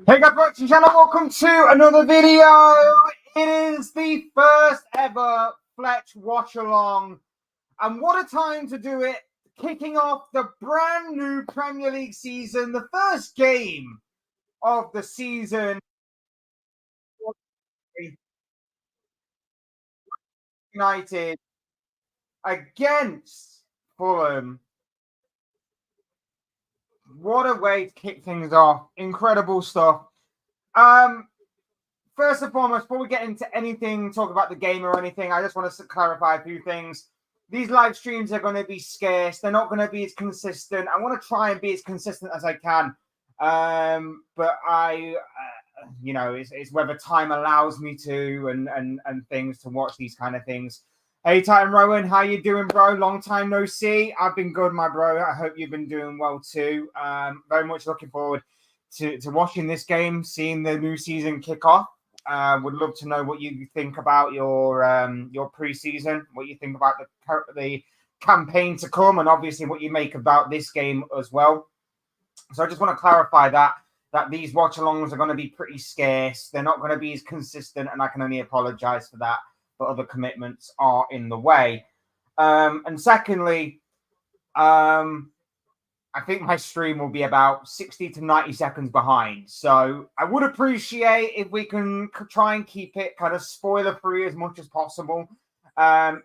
Hey guys, watching channel, welcome to another video. It is the first ever Fletch Watchalong, and what a time to do it, kicking off the brand new Premier League season, the first game of the season. United against Fulham. What a way to kick things off. Incredible stuff. First and foremost, before we get into anything, talk about the game or anything, I just want to clarify a few things. These live streams are going to be scarce. They're not going to be as consistent. I want to try and be as consistent as I can. But it's whether time allows me to and things to watch these kind of things. Hey, Titan Rowan, how you doing, bro? Long time no see. I've been good, my bro. I hope you've been doing well too. Very much looking forward to watching this game, seeing the new season kick off. Would love to know what you think about your preseason, what you think about the campaign to come, and obviously what you make about this game as well. So I just want to clarify that these watch-alongs are going to be pretty scarce. They're not going to be as consistent, and I can only apologize for that. But other commitments are in the way. And secondly, I think my stream will be about 60 to 90 seconds behind. So I would appreciate if we can try and keep it kind of spoiler-free as much as possible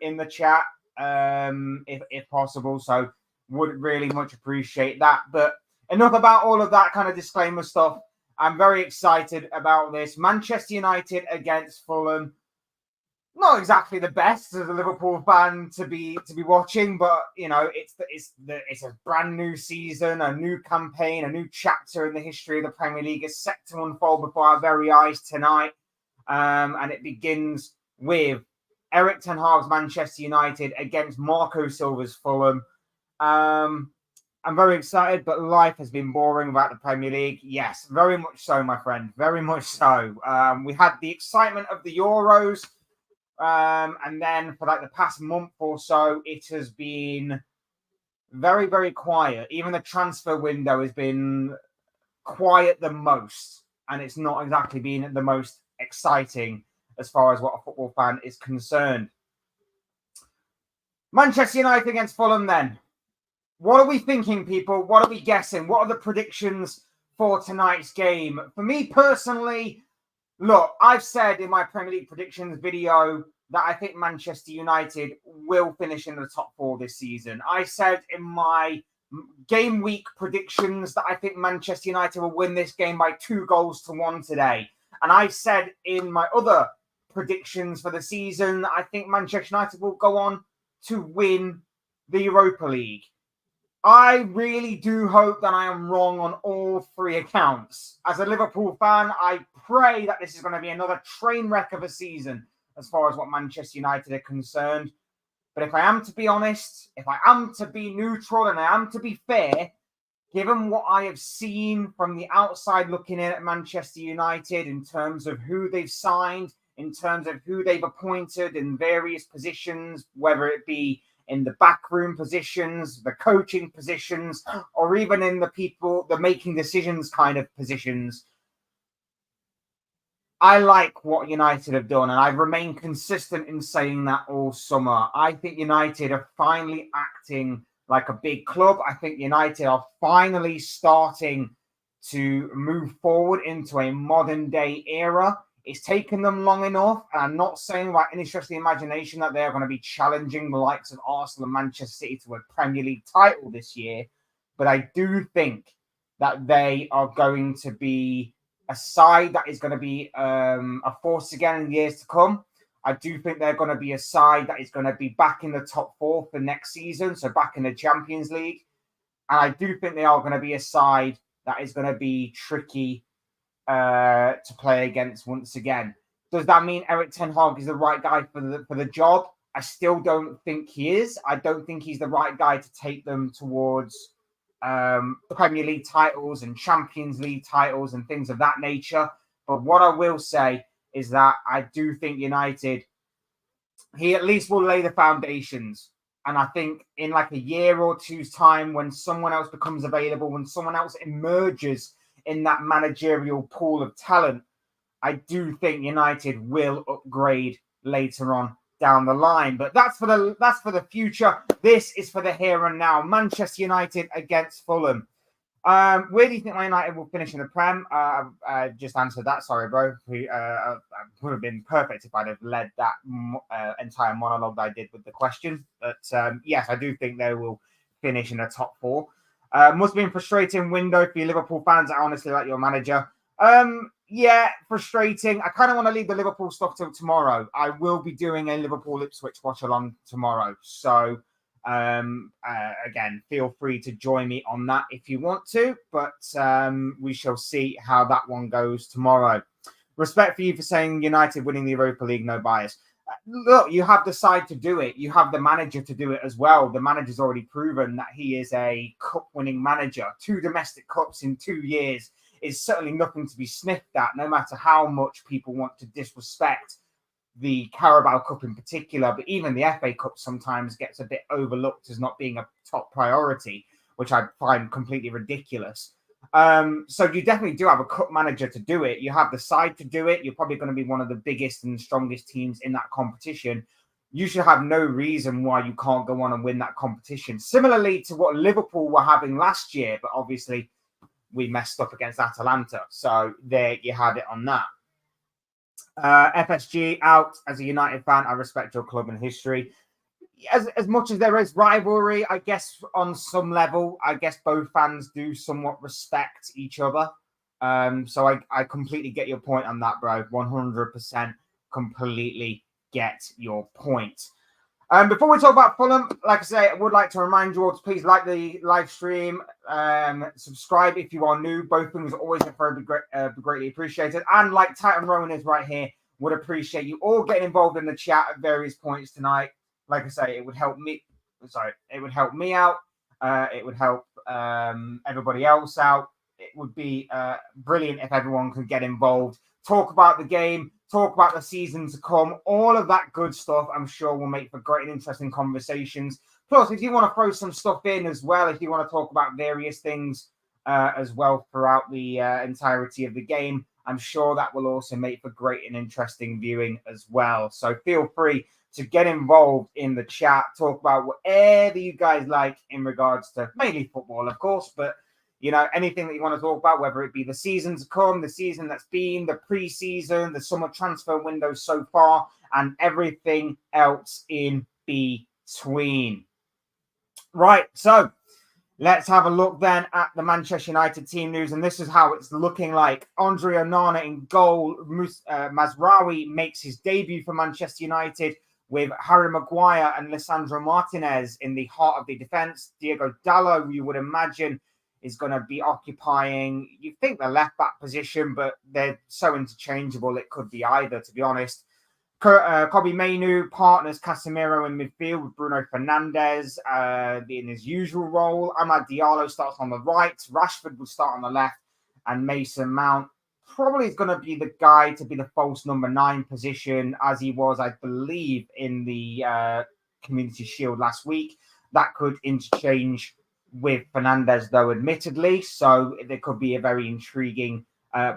in the chat, if possible. So would really much appreciate that. But enough about all of that kind of disclaimer stuff. I'm very excited about this. Manchester United against Fulham. Not exactly the best as a Liverpool fan to be watching, but you know it's a brand new season, a new campaign, a new chapter in the history of the Premier League is set to unfold before our very eyes tonight, and it begins with Erik ten Hag's Manchester United against Marco Silva's Fulham. I'm very excited, but life has been boring about the Premier League. Yes, very much so, my friend, very much so. We had the excitement of the Euros. And then for like the past month or so, it has been very, very quiet. Even the transfer window has been quiet the most, and it's not exactly been the most exciting as far as what a football fan is concerned. Manchester United against Fulham then. What are we thinking, people? What are we guessing? What are the predictions for tonight's game? For me personally, look, I've said in my Premier League predictions video that I think Manchester United will finish in the top four this season. I said in my game week predictions that I think Manchester United will win this game by 2-1 today. And I said in my other predictions for the season that I think Manchester United will go on to win the Europa League. I really do hope that I am wrong on all three accounts. As a Liverpool fan, I pray that this is going to be another train wreck of a season as far as what Manchester United are concerned. But if I am to be honest, if I am to be neutral and I am to be fair, given what I have seen from the outside looking in at Manchester United in terms of who they've signed, in terms of who they've appointed in various positions, whether it be in the backroom positions, the coaching positions, or even in the making decisions kind of positions. I like what United have done, and I've remained consistent in saying that all summer. I think United are finally acting like a big club. I think United are finally starting to move forward into a modern day era. It's taken them long enough, and I'm not saying by any stretch of the imagination that they're going to be challenging the likes of Arsenal and Manchester City to a Premier League title this year. But I do think that they are going to be a side that is going to be a force again in the years to come. I do think they're going to be a side that is going to be back in the top four for next season, so back in the Champions League. And I do think they are going to be a side that is going to be tricky to play against once again. Does that mean Erik ten Hag is the right guy for the job? I still don't think he is. I don't think he's the right guy to take them towards Premier League titles and Champions League titles and things of that nature. But what I will say is that I do think United, he at least will lay the foundations. And I think in like a year or two's time, when someone else becomes available, when someone else emerges in that managerial pool of talent, I do think United will upgrade later on down the line. But that's for the future. This is for the here and now. Manchester United against Fulham. Where do you think Man United will finish in the Prem? I just answered that. Sorry, bro. Would have been perfect if I'd have led that entire monologue that I did with the question. But yes, I do think they will finish in the top four. Must have been a frustrating window for you Liverpool fans. I honestly like your manager. Yeah, frustrating. I kind of want to leave the Liverpool stuff till tomorrow. I will be doing a Liverpool Ipswich watch along tomorrow. So again, feel free to join me on that if you want to, but we shall see how that one goes tomorrow. Respect for you for saying United winning the Europa League, no bias. Look, you have the side to do it. You have the manager to do it as well. The manager's already proven that he is a cup-winning manager. 2 domestic cups in 2 years is certainly nothing to be sniffed at, no matter how much people want to disrespect the Carabao Cup in particular, but even the FA Cup sometimes gets a bit overlooked as not being a top priority, which I find completely ridiculous. So you definitely do have a cup manager to do it. You have the side to do it. You're probably going to be one of the biggest and strongest teams in that competition. You should have no reason why you can't go on and win that competition. Similarly to what Liverpool were having last year, but obviously we messed up against Atalanta. So there you have it on that. FSG out. As a United fan, I respect your club and history. As much as there is rivalry, I guess on some level, I guess both fans do somewhat respect each other. So I completely get your point on that, bro. 100% completely get your point. Before we talk about Fulham, like I say, I would like to remind you all to please like the live stream, subscribe if you are new. Both things are always greatly appreciated. And like Titan Rowan is right here, would appreciate you all getting involved in the chat at various points tonight. Like I say, it would help me. It would help me out. It would help everybody else out. It would be brilliant if everyone could get involved, talk about the game, talk about the season to come, all of that good stuff. I'm sure will make for great and interesting conversations. Plus, if you want to throw some stuff in as well, if you want to talk about various things as well throughout the entirety of the game, I'm sure that will also make for great and interesting viewing as well. So feel free to get involved in the chat, talk about whatever you guys like in regards to mainly football, of course, but you know, anything that you want to talk about, whether it be the season to come, the season that's been, the pre-season, the summer transfer window so far, and everything else in between. Right, so let's have a look then at the Manchester United team news, and this is how it's looking like. Andre Onana in goal. Mazraoui makes his debut for Manchester United with Harry Maguire and Lisandro Martinez in the heart of the defence. Diego Dallo, you would imagine, is going to be occupying, you think, the left-back position, but they're so interchangeable, it could be either, to be honest. Kobbie Mainoo partners Casemiro in midfield with Bruno Fernandes in his usual role. Amad Diallo starts on the right. Rashford will start on the left. And Mason Mount probably is going to be the guy to be the false number 9 position, as he was, I believe, in the Community Shield last week. That could interchange with Fernandes, though, admittedly. So there could be a very intriguing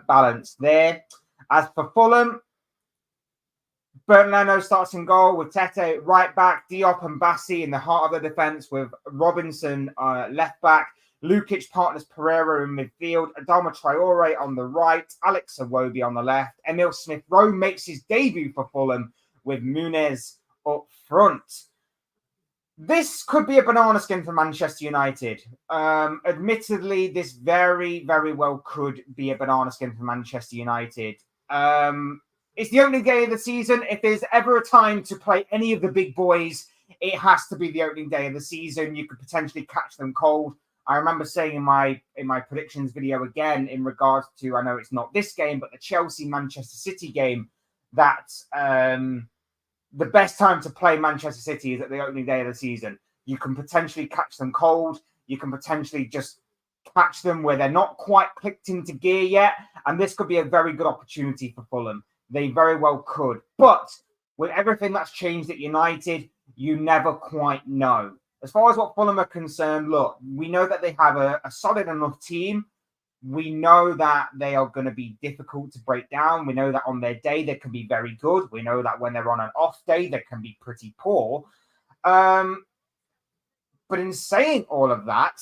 balance there. As for Fulham, Bernd Leno starts in goal with Tete right back, Diop and Bassi in the heart of the defence with Robinson left back. Lukic partners Pereira in midfield, Adama Traore on the right, Alex Iwobi on the left. Emil Smith-Rowe makes his debut for Fulham with Muniz up front. This could be a banana skin for Manchester United. Admittedly, this very, very well could be a banana skin for Manchester United. It's the opening day of the season. If there's ever a time to play any of the big boys, it has to be the opening day of the season. You could potentially catch them cold. I remember saying in my predictions video again in regards to, I know it's not this game, but the Chelsea-Manchester City game, that the best time to play Manchester City is at the opening day of the season. You can potentially catch them cold. You can potentially just catch them where they're not quite clicked into gear yet. And this could be a very good opportunity for Fulham. They very well could. But with everything that's changed at United, you never quite know. As far as what Fulham are concerned, look, we know that they have a solid enough team. We know that they are going to be difficult to break down. We know that on their day, they can be very good. We know that when they're on an off day, they can be pretty poor. But in saying all of that,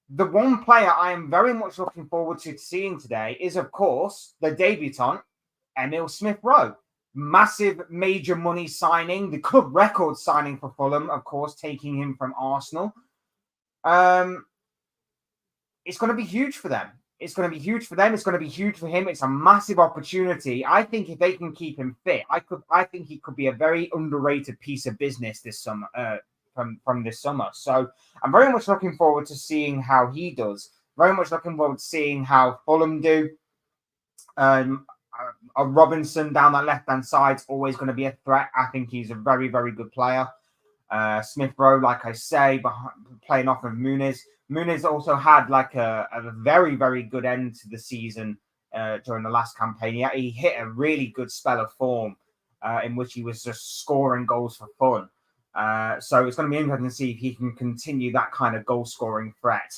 the one player I am very much looking forward to seeing today is, of course, the debutant, Emile Smith-Rowe. Massive major money signing, the club record signing for Fulham, of course, taking him from Arsenal. It's going to be huge for them. It's going to be huge for them. It's going to be huge for him. It's a massive opportunity. I think if they can keep him fit, I think he could be a very underrated piece of business this summer. From this summer. So I'm very much looking forward to seeing how he does. Very much looking forward to seeing how Fulham do. Robinson down that left-hand side is always going to be a threat. I think he's a very, very good player. Smith-Rowe, like I say, playing off of Muniz. Muniz also had like a very, very good end to the season during the last campaign. He hit a really good spell of form in which he was just scoring goals for fun. So it's going to be interesting to see if he can continue that kind of goal-scoring threat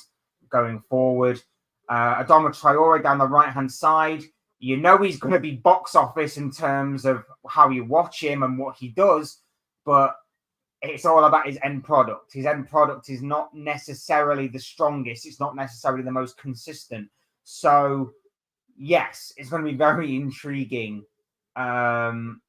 going forward. Adama Traore down the right-hand side. You know he's going to be box office in terms of how you watch him and what he does, but it's all about his end product. His end product is not necessarily the strongest. It's not necessarily the most consistent. So, yes, it's going to be very intriguing to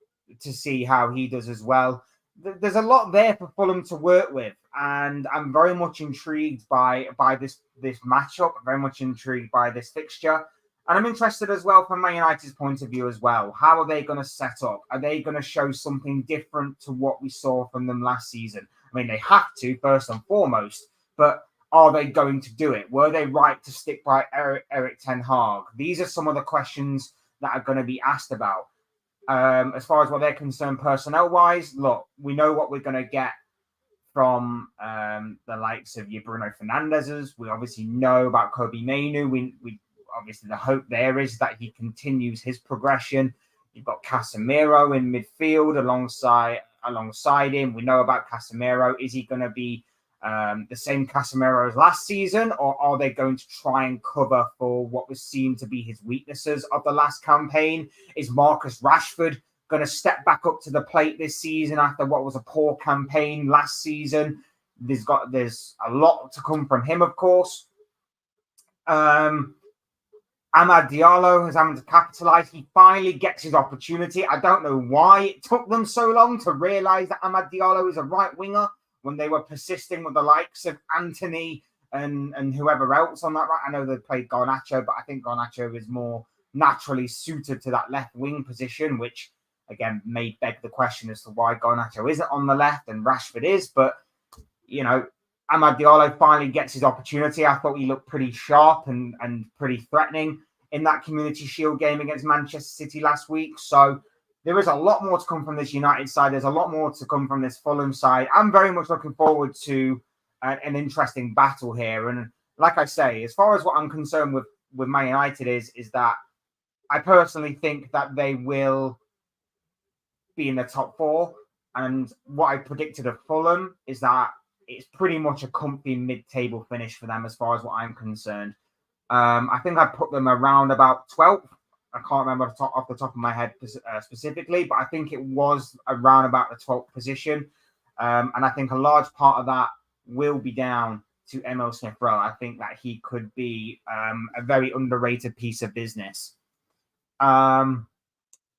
see how he does as well. There's a lot there for Fulham to work with, and I'm very much intrigued by this matchup. I'm very much intrigued by this fixture, and I'm interested as well from Man United's point of view as well. How are they going to set up? Are they going to show something different to what we saw from them last season? I mean, they have to first and foremost, but are they going to do it? Were they right to stick by Erik ten Hag? These are some of the questions that are going to be asked about. As far as what they're concerned, personnel-wise, look, we know what we're going to get from the likes of your Bruno Fernandez's. We obviously know about Kobe Mainu. We obviously the hope there is that he continues his progression. You've got Casemiro in midfield alongside him. We know about Casemiro. Is he going to be the same Casemiro as last season, or are they going to try and cover for what was seen to be his weaknesses of the last campaign? Is Marcus Rashford going to step back up to the plate this season after what was a poor campaign last season? There's a lot to come from him, of course. Amad Diallo has having to capitalize. He finally gets his opportunity. I don't know why it took them so long to realize that Amad Diallo is a right winger when they were persisting with the likes of Anthony and whoever else on that right. I know they played Garnacho, but I think Garnacho is more naturally suited to that left wing position, which again may beg the question as to why Garnacho isn't on the left and Rashford is. But you know, Amad Diallo finally gets his opportunity. I thought he looked pretty sharp and pretty threatening in that Community Shield game against Manchester City last week. So there is a lot more to come from this United side. There's a lot more to come from this Fulham side. I'm very much looking forward to an interesting battle here. And like I say, as far as what I'm concerned with Man United is that I personally think that they will be in the top four. And what I predicted of Fulham is that it's pretty much a comfy mid-table finish for them as far as what I'm concerned. I think I put them around about 12th. I can't remember off the top of my head specifically, but I think it was around about the 12th position. And I think a large part of that will be down to Emile Smith-Rowe. I think that he could be a very underrated piece of business.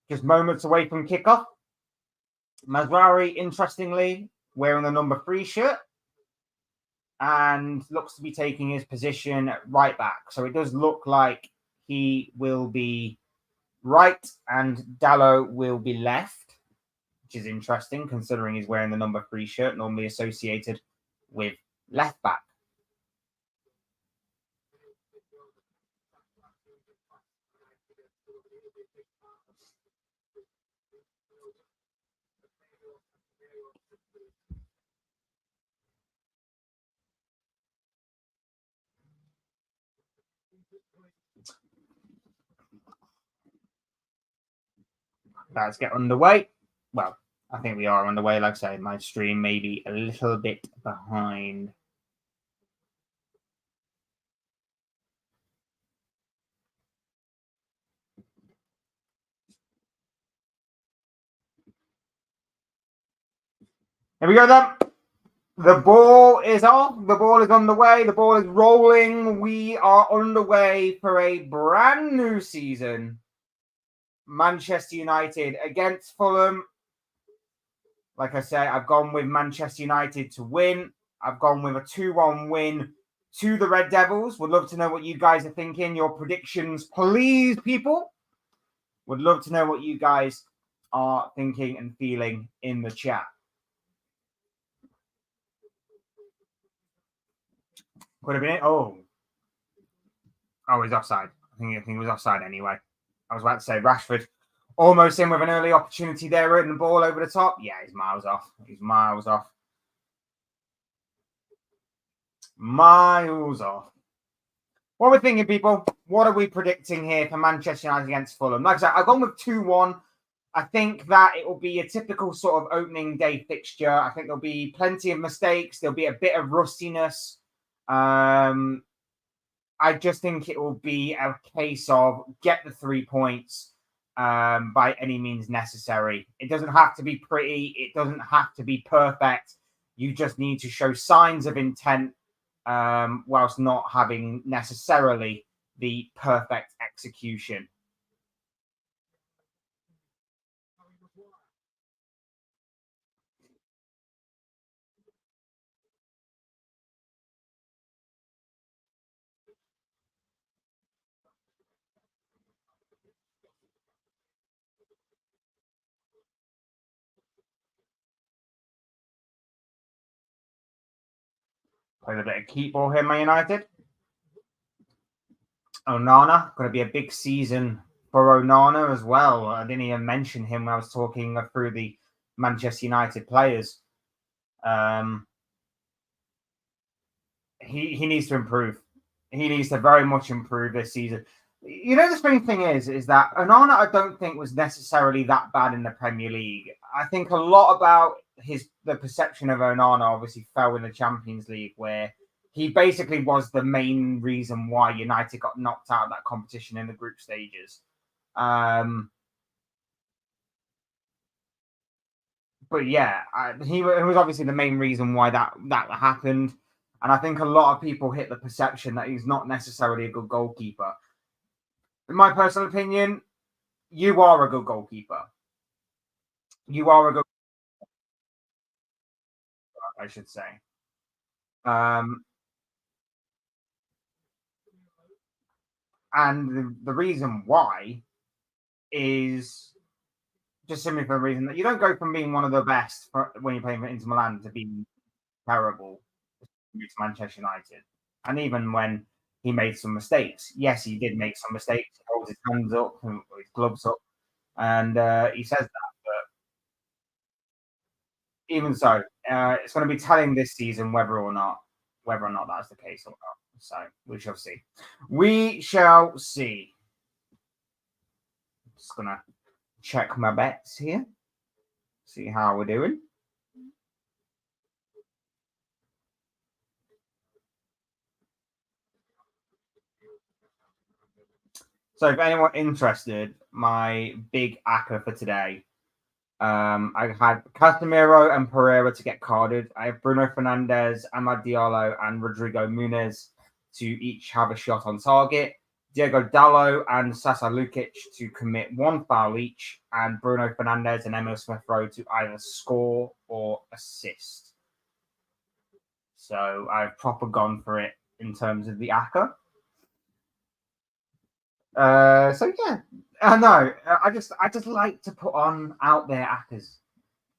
Just moments away from kickoff. Mazraoui, interestingly, wearing the number 3 shirt and looks to be taking his position at right back. So it does look like he will be right and Dalot will be left, which is interesting considering he's wearing the number 3 shirt, normally associated with left back. Let's get underway. Well, I think we are on the way. Like I say, my stream may be a little bit behind. Here we go then. The ball is off. The ball is on the way. The ball is rolling. We are underway for a brand new season. Manchester United against Fulham. Like I said, I've gone with Manchester United to win. I've gone with a 2-1 win to the Red Devils. Would love to know what you guys are thinking. Your predictions, please, people. Would love to know what you guys are thinking and feeling in the chat. Could have been it. Oh, he's offside. I think he was offside anyway. I was about to say Rashford almost in with an early opportunity there, hitting the ball over the top. Yeah, he's miles off. He's miles off. Miles off. What are we thinking, people? What are we predicting here for Manchester United against Fulham? Like I said, I've gone with 2-1. I think that it will be a typical sort of opening day fixture. I think there'll be plenty of mistakes. There'll be a bit of rustiness. I just think it will be a case of get the 3 points by any means necessary. It doesn't have to be pretty. It doesn't have to be perfect. You just need to show signs of intent whilst not having necessarily the perfect execution. Played a bit of keep ball here, Man United. Onana, going to be a big season for Onana as well. I didn't even mention him when I was talking through the Manchester United players. He needs to improve. He needs to very much improve this season. You know, the strange thing is that Onana, I don't think was necessarily that bad in the Premier League. I think a lot about the perception of Onana obviously fell in the Champions League, where he basically was the main reason why United got knocked out of that competition in the group stages. But yeah, he was obviously the main reason why that happened. And I think a lot of people hit the perception that he's not necessarily a good goalkeeper. In my personal opinion, you are a good goalkeeper. You are a good, I should say. And the reason why is just simply for the reason that you don't go from being one of the best when you're playing for Inter Milan to being terrible to Manchester United. And even when he made some mistakes, yes, he did make some mistakes. He holds his hands up and his gloves up, and he says that. Even so, it's going to be telling this season whether or not that's the case or not. So we shall see. We shall see. Just gonna check my bets here. See how we're doing. So if anyone interested, my big acca for today. I had Casemiro and Pereira to get carded. I have Bruno Fernandes, Amad Diallo, and Rodrigo Muniz to each have a shot on target. Diego Dallo and Sasa Lukic to commit one foul each, and Bruno Fernandes and Emil Smith Rowe to either score or assist. So I've proper gone for it in terms of the ACCA. So yeah, I know. I just like to put on out there ACCAs.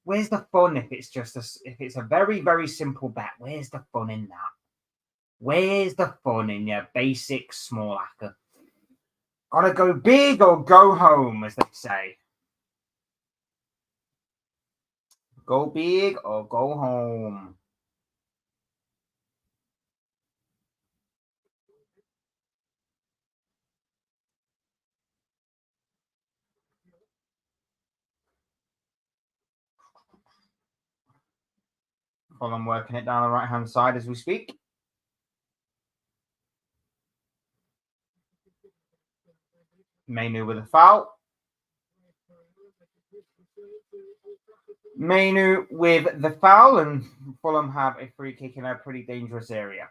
Where's the fun if it's a very, very simple bet? Where's the fun in that? Where's the fun in your basic small ACCA? Gotta go big or go home, as they say. Go big or go home. Fulham working it down the right-hand side as we speak. Mainu with a foul. Mainu with the foul, and Fulham have a free kick in a pretty dangerous area.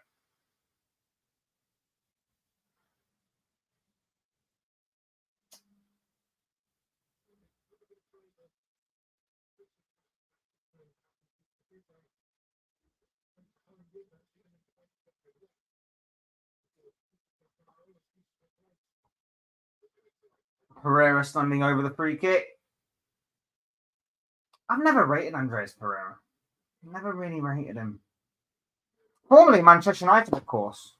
Pereira standing over the free kick. I've never rated Andreas Pereira. Never really rated him. Formerly Manchester United, of course.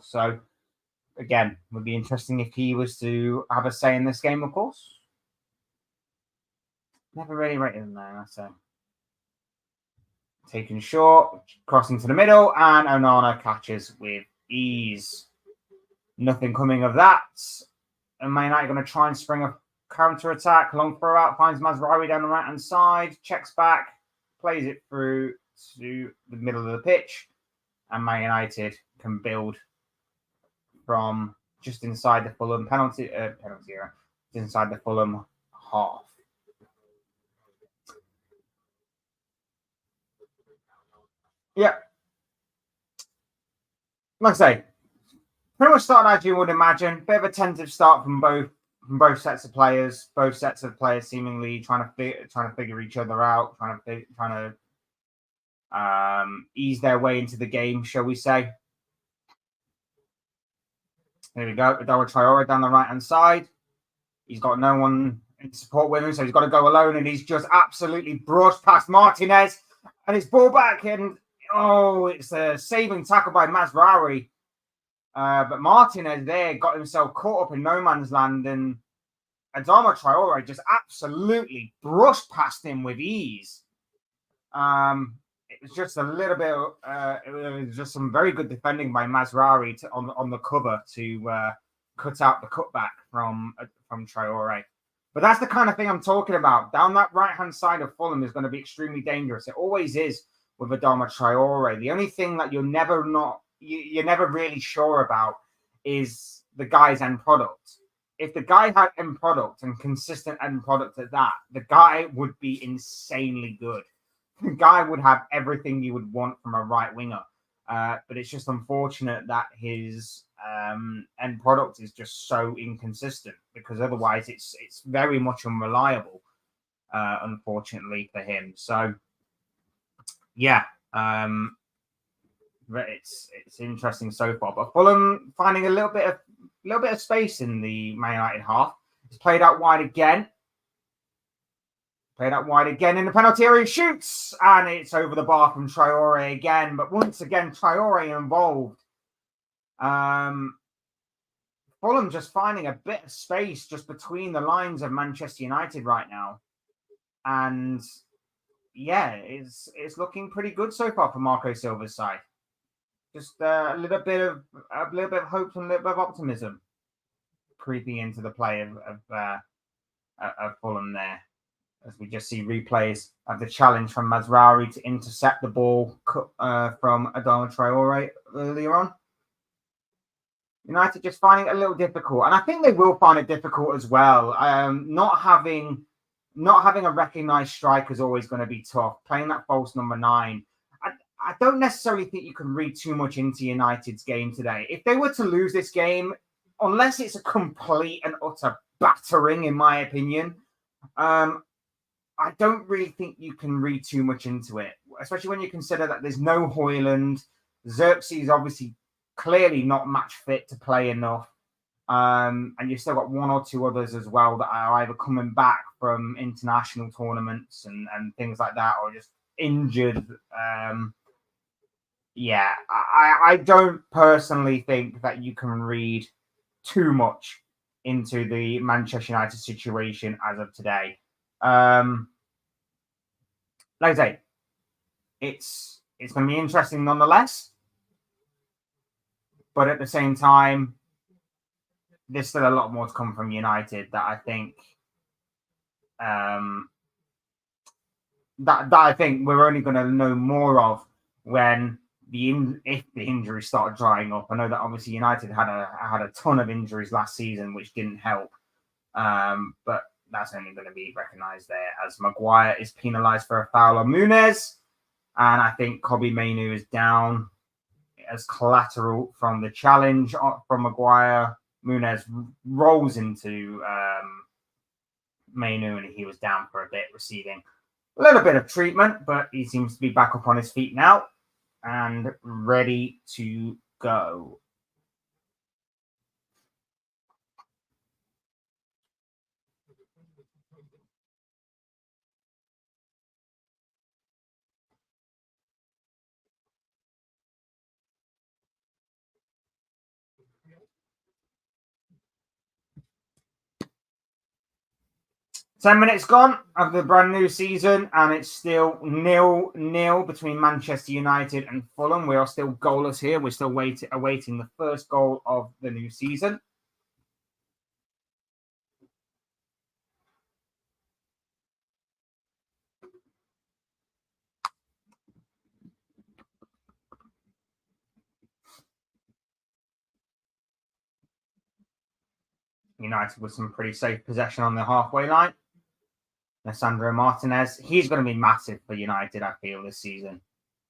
So, again, would be interesting if he was to have a say in this game, of course. Never really rated him there, I'd say. Taken short, crossing to the middle, and Onana catches with ease. Nothing coming of that. And Man United going to try and spring a counter-attack. Long throw out, finds Mazraoui down the right-hand side, checks back, plays it through to the middle of the pitch, and Man United can build from just inside the Fulham penalty area, inside the Fulham half. Yeah. Like I say, pretty much starting as you would imagine. Bit of a tentative start from both sets of players. Both sets of players seemingly trying to figure each other out, trying to ease their way into the game, shall we say? There we go. Adama Traore down the right hand side. He's got no one in support with him, so he's got to go alone, and he's just absolutely brushed past Martinez, and it's ball back, and it's a saving tackle by Mazraoui. But Martinez there got himself caught up in no man's land, and Adama Traore just absolutely brushed past him with ease. It was just a little bit. It was just some very good defending by Mazraoui on the cover to cut out the cutback from Traore. But that's the kind of thing I'm talking about. Down that right-hand side of Fulham is going to be extremely dangerous. It always is with Adama Traore. The only thing that you're never really sure about is the guy's end product. If the guy had end product and consistent end product at that, the guy would be insanely good. The guy would have everything you would want from a right winger. But it's just unfortunate that his end product is just so inconsistent, because otherwise it's very much unreliable, unfortunately for him. So, yeah, it's interesting so far. But Fulham finding a little bit of space in the Man United half. It's played out wide again. Played out wide again in the penalty area, shoots, and it's over the bar from Traore again. But once again, Traore involved. Fulham just finding a bit of space just between the lines of Manchester United right now. And yeah, it's looking pretty good so far for Marco Silva's side. Just a little bit of hope and a little bit of optimism creeping into the play of Fulham there, as we just see replays of the challenge from Mazraoui to intercept the ball from Adama Traore earlier on. United just finding it a little difficult, and I think they will find it difficult as well. Not having a recognised striker is always going to be tough. Playing that false number 9, I don't necessarily think you can read too much into United's game today. If they were to lose this game, unless it's a complete and utter battering, in my opinion, I don't really think you can read too much into it, especially when you consider that there's no Højlund. Xerxes obviously clearly not match fit to play enough. And you've still got one or two others as well that are either coming back from international tournaments and things like that, or just injured. I don't personally think that you can read too much into the Manchester United situation as of today. Like I say, it's going to be interesting nonetheless. But at the same time, there's still a lot more to come from United that I think that I think we're only going to know more of when if the injuries start drying up. I know that obviously United had a ton of injuries last season, which didn't help. But that's only going to be recognised there as Maguire is penalised for a foul on Muniz, and I think Kobbie Mainoo is down as collateral from the challenge from Maguire. Muniz rolls into Mainoo, and he was down for a bit, receiving a little bit of treatment, but he seems to be back up on his feet now and ready to go. Ten minutes gone of the brand new season, and it's still 0-0 between Manchester United and Fulham. We are still goalless here. We're still awaiting the first goal of the new season. United with some pretty safe possession on the halfway line. Alessandro Martinez, he's going to be massive for United, I feel, this season.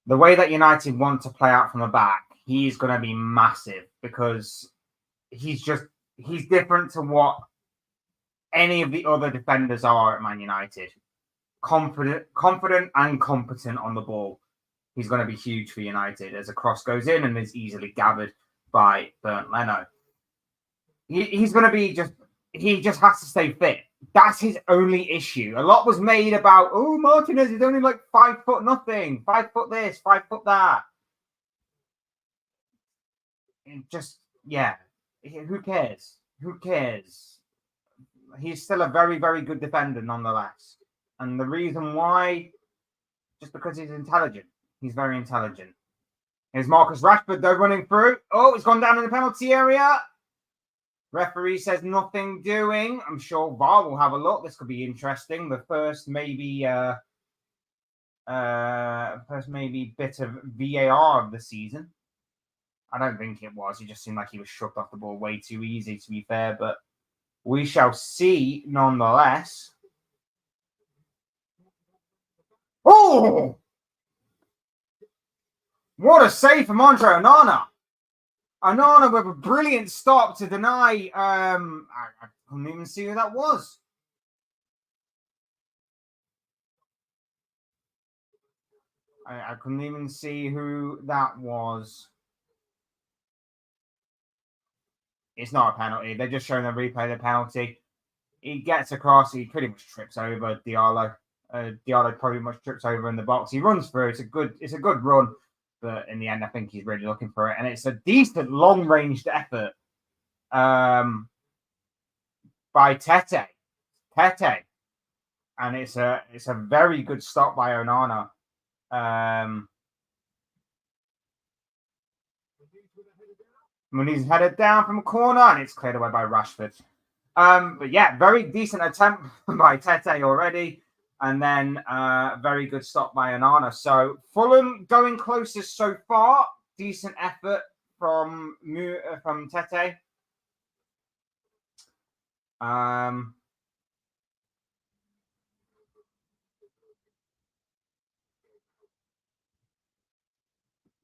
The way that United want to play out from the back, he's going to be massive because he's different to what any of the other defenders are at Man United. Confident and competent on the ball. He's going to be huge for United as a cross goes in and is easily gathered by Bernd Leno. He's going to be he just has to stay fit. That's his only issue. A lot was made about, oh, Martinez is only like 5 foot nothing, 5 foot this, 5 foot that. And who cares? Who cares? He's still a very, very good defender nonetheless. And the reason why, just because he's intelligent. He's very intelligent. Here's Marcus Rashford, though, running through. Oh, it's gone down in the penalty area. Referee says nothing doing. I'm sure VAR will have a look. This could be interesting. The first maybe bit of VAR of the season. I don't think it was. He just seemed like he was shrugged off the ball way too easy, to be fair. But we shall see nonetheless. Oh! What a save from Andre Onana. Onana with a brilliant stop to deny. I couldn't even see who that was. I couldn't even see who that was. It's not a penalty. They're just showing the replay of the penalty. He gets across. He pretty much trips over Diallo. Diallo pretty much trips over in the box. He runs through. It's a good run. But in the end, I think he's really looking for it. And it's a decent long-ranged effort by Tete. And it's a very good stop by Onana. Muniz headed down from a corner, and it's cleared away by Rashford. But yeah, very decent attempt by Tete already. And then very good stop by Onana. So Fulham going closest so far. Decent effort from Tete.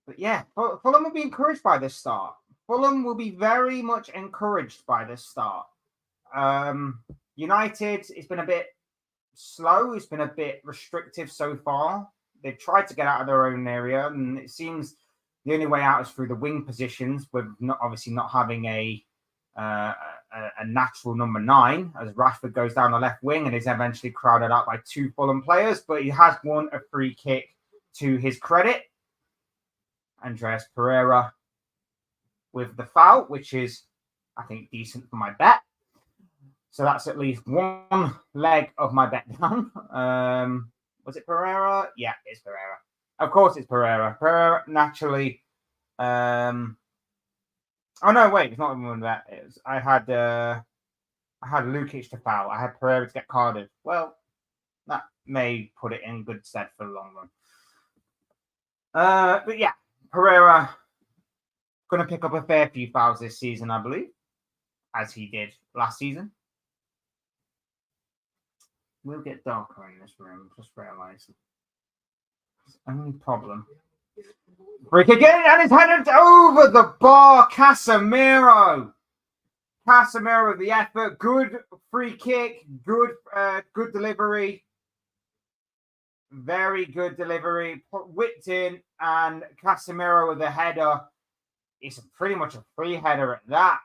But yeah, Fulham will be encouraged by this start. Fulham will be very much encouraged by this start. United, it's been a bit slow. It's been a bit restrictive so far. They've tried to get out of their own area, and it seems the only way out is through the wing positions, with obviously not having a natural number 9, as Rashford goes down the left wing and is eventually crowded out by 2 Fulham players. But he has won a free kick to his credit. Andreas Pereira with the foul, which is, I think, decent for my bet. So that's at least one leg of my bet down. Was it Pereira? Yeah, it's Pereira. Of course it's Pereira. Pereira naturally. Oh no, wait, it's not even one bet. I had Lukic to foul. I had Pereira to get carded. Well, may put it in good stead for the long run. But yeah, Pereira going to pick up a fair few fouls this season, I believe, as he did last season. We'll get darker in this room, just realised. Only problem. Break again, and it's headed over the bar. Casemiro, the effort, good free kick, good delivery, very good delivery, whipped in, and Casemiro with the header. It's pretty much a free header at that.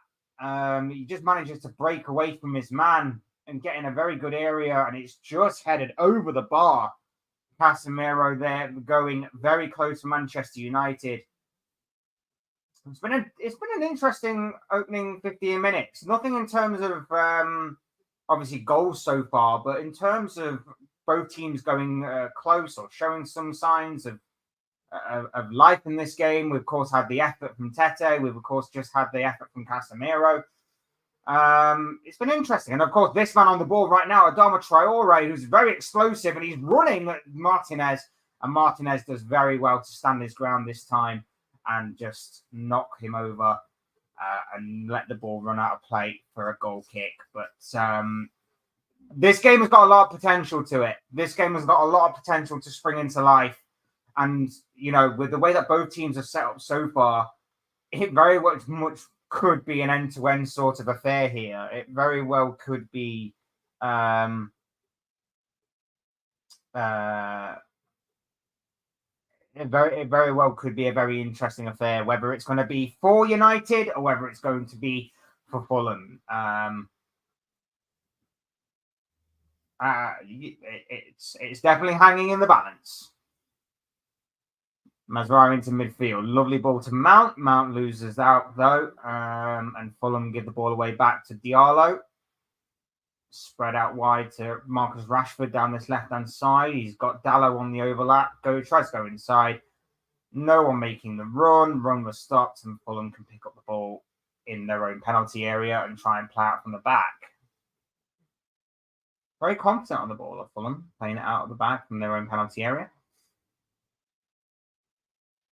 He just manages to break away from his man and get in a very good area, and it's just headed over the bar. Casemiro there going very close to Manchester United. It's been an interesting opening 15 minutes. Nothing in terms of obviously goals so far, but in terms of both teams going close or showing some signs of life in this game. We've of course had the effort from Tete. We've of course just had the effort from Casemiro. It's been interesting. And of course, this man on the ball right now, Adama Traore, who's very explosive and he's running at Martinez. And Martinez does very well to stand his ground this time and just knock him over and let the ball run out of play for a goal kick. But this game has got a lot of potential to it. This game has got a lot of potential to spring into life. And, you know, with the way that both teams are set up so far, it very much could be an end-to-end sort of affair here. It very well could be it very well could be a very interesting affair, whether it's going to be for United or whether it's going to be for Fulham. It's definitely hanging in the balance. Mazraoui into midfield. Lovely ball to Mount. Mount loses out, though. And Fulham give the ball away back to Diallo. Spread out wide to Marcus Rashford down this left-hand side. He's got Dallo on the overlap. Tries to go inside. No one making the run. Run was stopped, and Fulham can pick up the ball in their own penalty area and try and play out from the back. Very confident on the ball of Fulham, playing it out of the back from their own penalty area.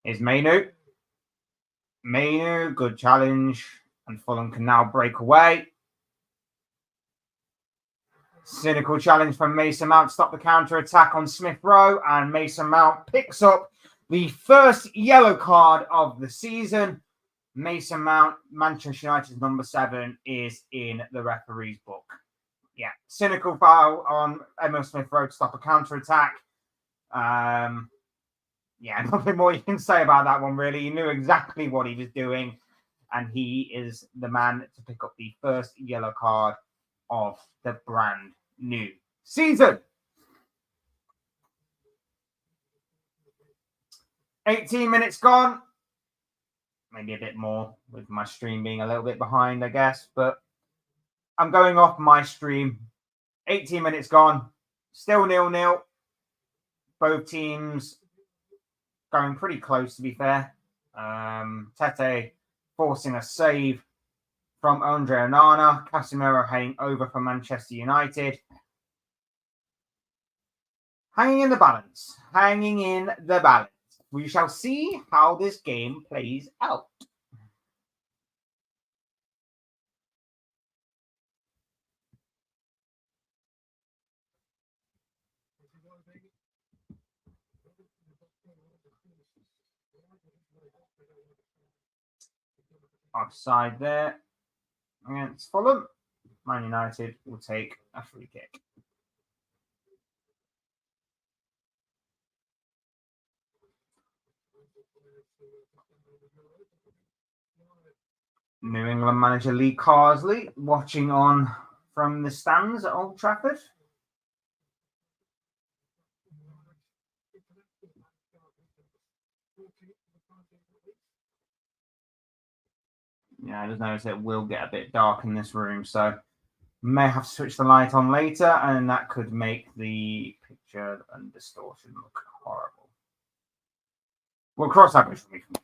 Is Mainu. Good challenge. And Fulham can now break away. Cynical challenge from Mason Mount. Stop the counter-attack on Smith Rowe. And Mason Mount picks up the first yellow card of the season. Mason Mount, Manchester United's number 7, is in the referee's book. Yeah, cynical foul on Emil Smith Rowe to stop a counter-attack. Yeah, nothing more you can say about that one, really. He knew exactly what he was doing, and he is the man to pick up the first yellow card of the brand new season. 18 minutes gone. Maybe a bit more with my stream being a little bit behind, I guess, but I'm going off my stream. 18 minutes gone. Still 0-0. Both teams going pretty close, to be fair. Tete forcing a save from Andre Onana. Casemiro heading over for Manchester United. Hanging in the balance. We shall see how this game plays out. Offside there against Fulham. Man United will take a free kick. New England manager Lee Carsley watching on from the stands at Old Trafford. Yeah, I just noticed it will get a bit dark in this room, so may have to switch the light on later, and that could make the picture and distortion look horrible. We'll cross that bridge when we come.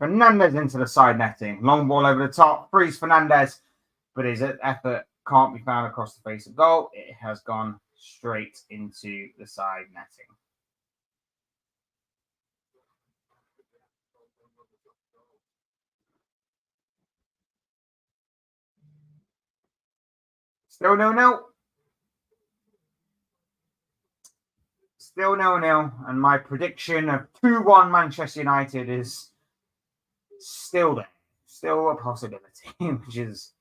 Fernandez into the side netting. Long ball over the top. Frees Fernandez, but his effort can't be found across the face of goal. It has gone straight into the side netting. Still 0-0. Still 0-0. And my prediction of 2-1 Manchester United is still there. Still a possibility, which is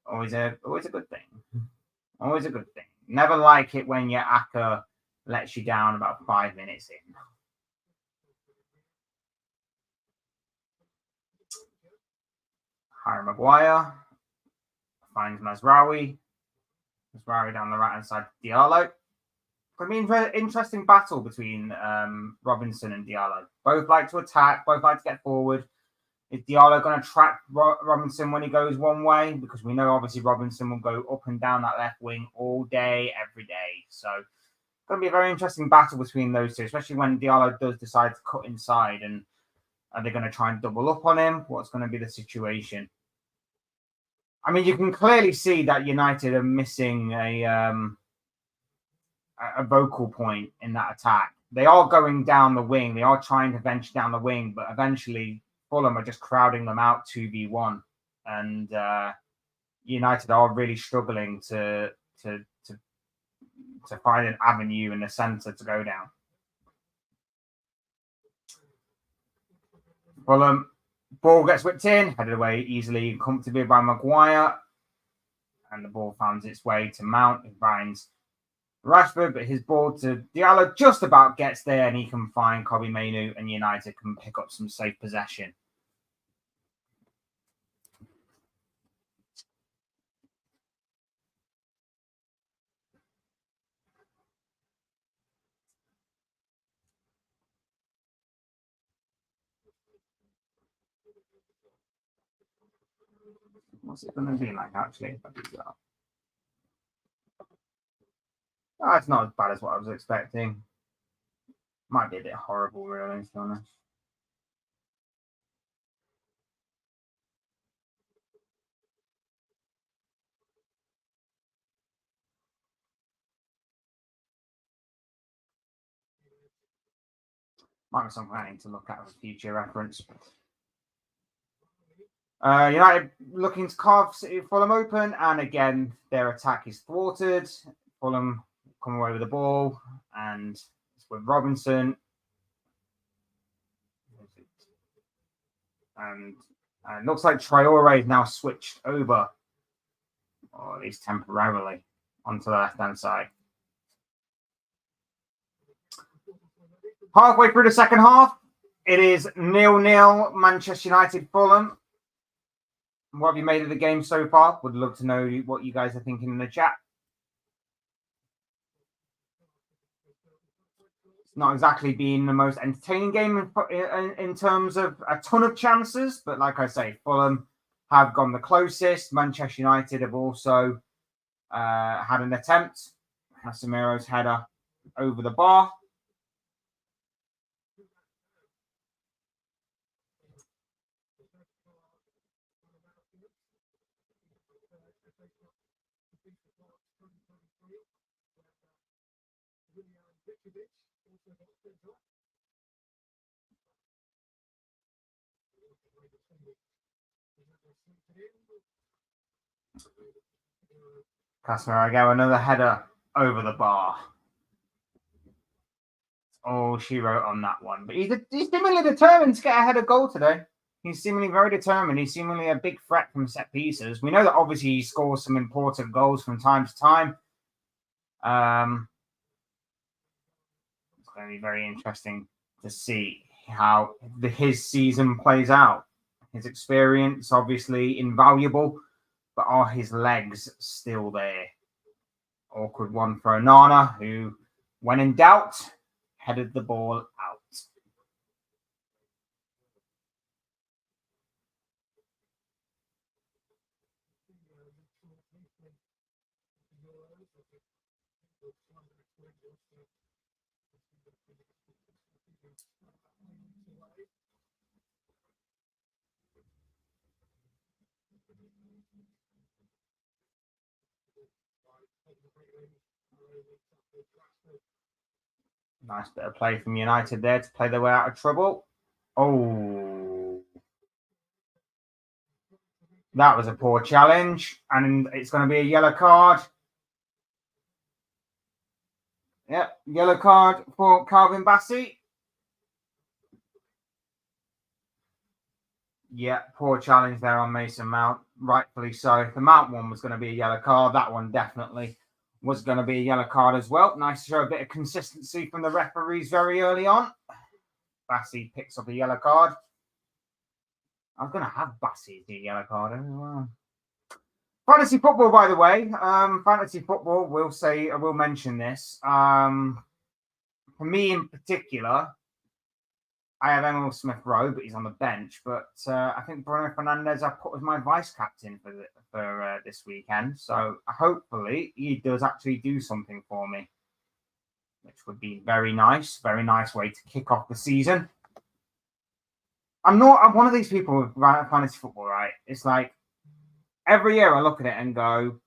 always a good thing. Always a good thing. Never like it when your Aka lets you down about 5 minutes in. Harry Maguire finds Mazraoui. Mazraoui down the right hand side. Diallo. I mean, very interesting battle between Robinson and Diallo. Both like to attack. Both like to get forward. Is Diallo going to trap Robinson when he goes one way? Because we know obviously Robinson will go up and down that left wing all day, every day. So it's going to be a very interesting battle between those two, especially when Diallo does decide to cut inside. And are they going to try and double up on him? What's going to be the situation? I mean, you can clearly see that United are missing a vocal point in that attack. They are going down the wing. They are trying to venture down the wing, but eventually Fulham are just crowding them out 2v1. And United are really struggling to find an avenue in the centre to go down. Fulham, ball gets whipped in, headed away easily and comfortably by Maguire. And the ball finds its way to Mount, who finds Rashford, but his ball to Diallo just about gets there, and he can find Kobe Mainoo, and United can pick up some safe possession. What's it going to be like, actually? Oh, it's not as bad as what I was expecting. Might be a bit horrible, really, to be honest. Might be something I need to look at for future reference. United looking to carve Fulham open, and again, their attack is thwarted. Fulham come away with the ball, and it's with Robinson. And looks like Traore is now switched over, or at least temporarily, onto the left-hand side. Halfway through the second half, it is 0-0 Manchester United Fulham. What have you made of the game so far? Would love to know what you guys are thinking in the chat. It's not exactly been the most entertaining game in terms of a ton of chances, but like I say, Fulham have gone the closest. Manchester United have also had an attempt. Casemiro's header over the bar. Casemiro again, another header over the bar. Oh, she wrote on that one. But he's seemingly determined to get ahead of goal today. He's seemingly very determined. He's seemingly a big threat from set pieces. We know that obviously he scores some important goals from time to time. It's going to be very interesting to see how his season plays out. His experience, obviously, invaluable, but are his legs still there? Awkward one for Onana, who, when in doubt, headed the ball out. Nice bit of play from United there to play their way out of trouble. Oh, that was a poor challenge, and it's going to be a yellow card. Yep, yellow card for Calvin Bassey. Yeah, poor challenge there on Mason Mount. Rightfully so. If the Mount one was going to be a yellow card, that one definitely was going to be a yellow card as well. Nice to show a bit of consistency from the referees very early on. Bassey picks up a yellow card. I was going to have Bassey as a yellow card as well. Fantasy football, by the way. Fantasy football, I will mention this. For me in particular, I have Emil Smith Rowe, but he's on the bench. But I think Bruno Fernandes I put as my vice captain for this weekend. So hopefully he does actually do something for me, which would be very nice. Very nice way to kick off the season. I'm one of these people with fantasy football, right? It's like every year I look at it and go,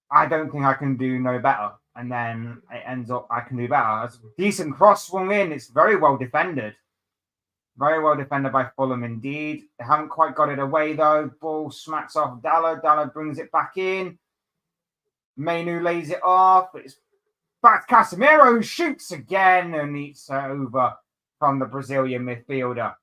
I don't think I can do no better. And then it ends up I can do better. It's a decent cross swung in. It's very well defended. Very well defended by Fulham indeed. They haven't quite got it away though. Ball smacks off Dallo. Dallo brings it back in. Mainu lays it off. It's back to Casemiro, who shoots again and it's over from the Brazilian midfielder.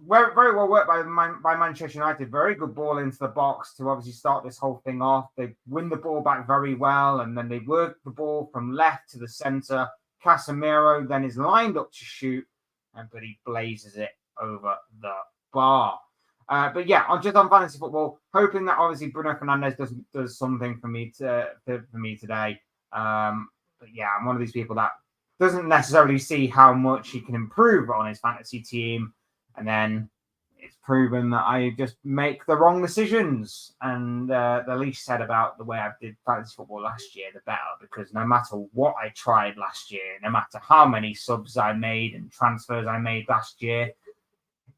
Very well worked by Manchester United. Very good ball into the box to obviously start this whole thing off. They win the ball back very well, and then they work the ball from left to the centre. Casemiro then is lined up to shoot, but he blazes it over the bar. But yeah, just on fantasy football, hoping that obviously Bruno Fernandes does something for me today. But yeah, I'm one of these people that doesn't necessarily see how much he can improve on his fantasy team. And then it's proven that I just make the wrong decisions. And the least said about the way I did fantasy football last year, the better. Because no matter what I tried last year, no matter how many subs I made and transfers I made last year,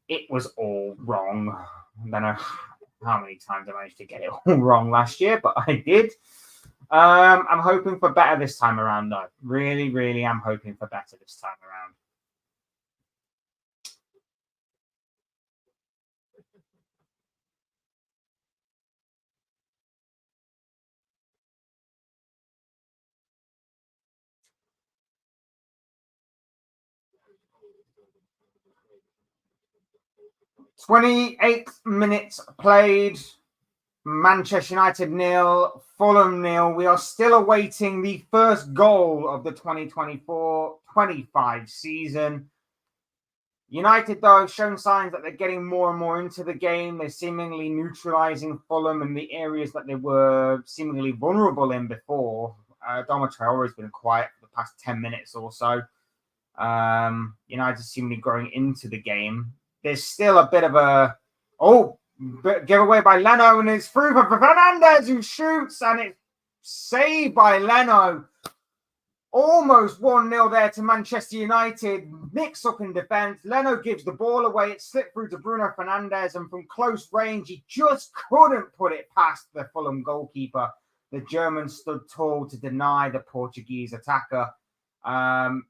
it was all wrong. I don't know how many times I managed to get it all wrong last year, but I did. I'm hoping for better this time around, though. Really, really am hoping for better this time around. "28 minutes played. Manchester United 0, Fulham 0. We are still awaiting the first goal of the 2024-25 season. United, though, have shown signs that they're getting more and more into the game. They're seemingly neutralising Fulham in the areas that they were seemingly vulnerable in before. Adama Traore has been quiet for the past 10 minutes or so. United seemingly growing into the game. There's still a bit of a giveaway by Leno, and it's through for Fernandes, who shoots, and it's saved by Leno. Almost 1-0 there to Manchester United. Mix up in defence. Leno gives the ball away. It slipped through to Bruno Fernandes, and from close range, he just couldn't put it past the Fulham goalkeeper. The German stood tall to deny the Portuguese attacker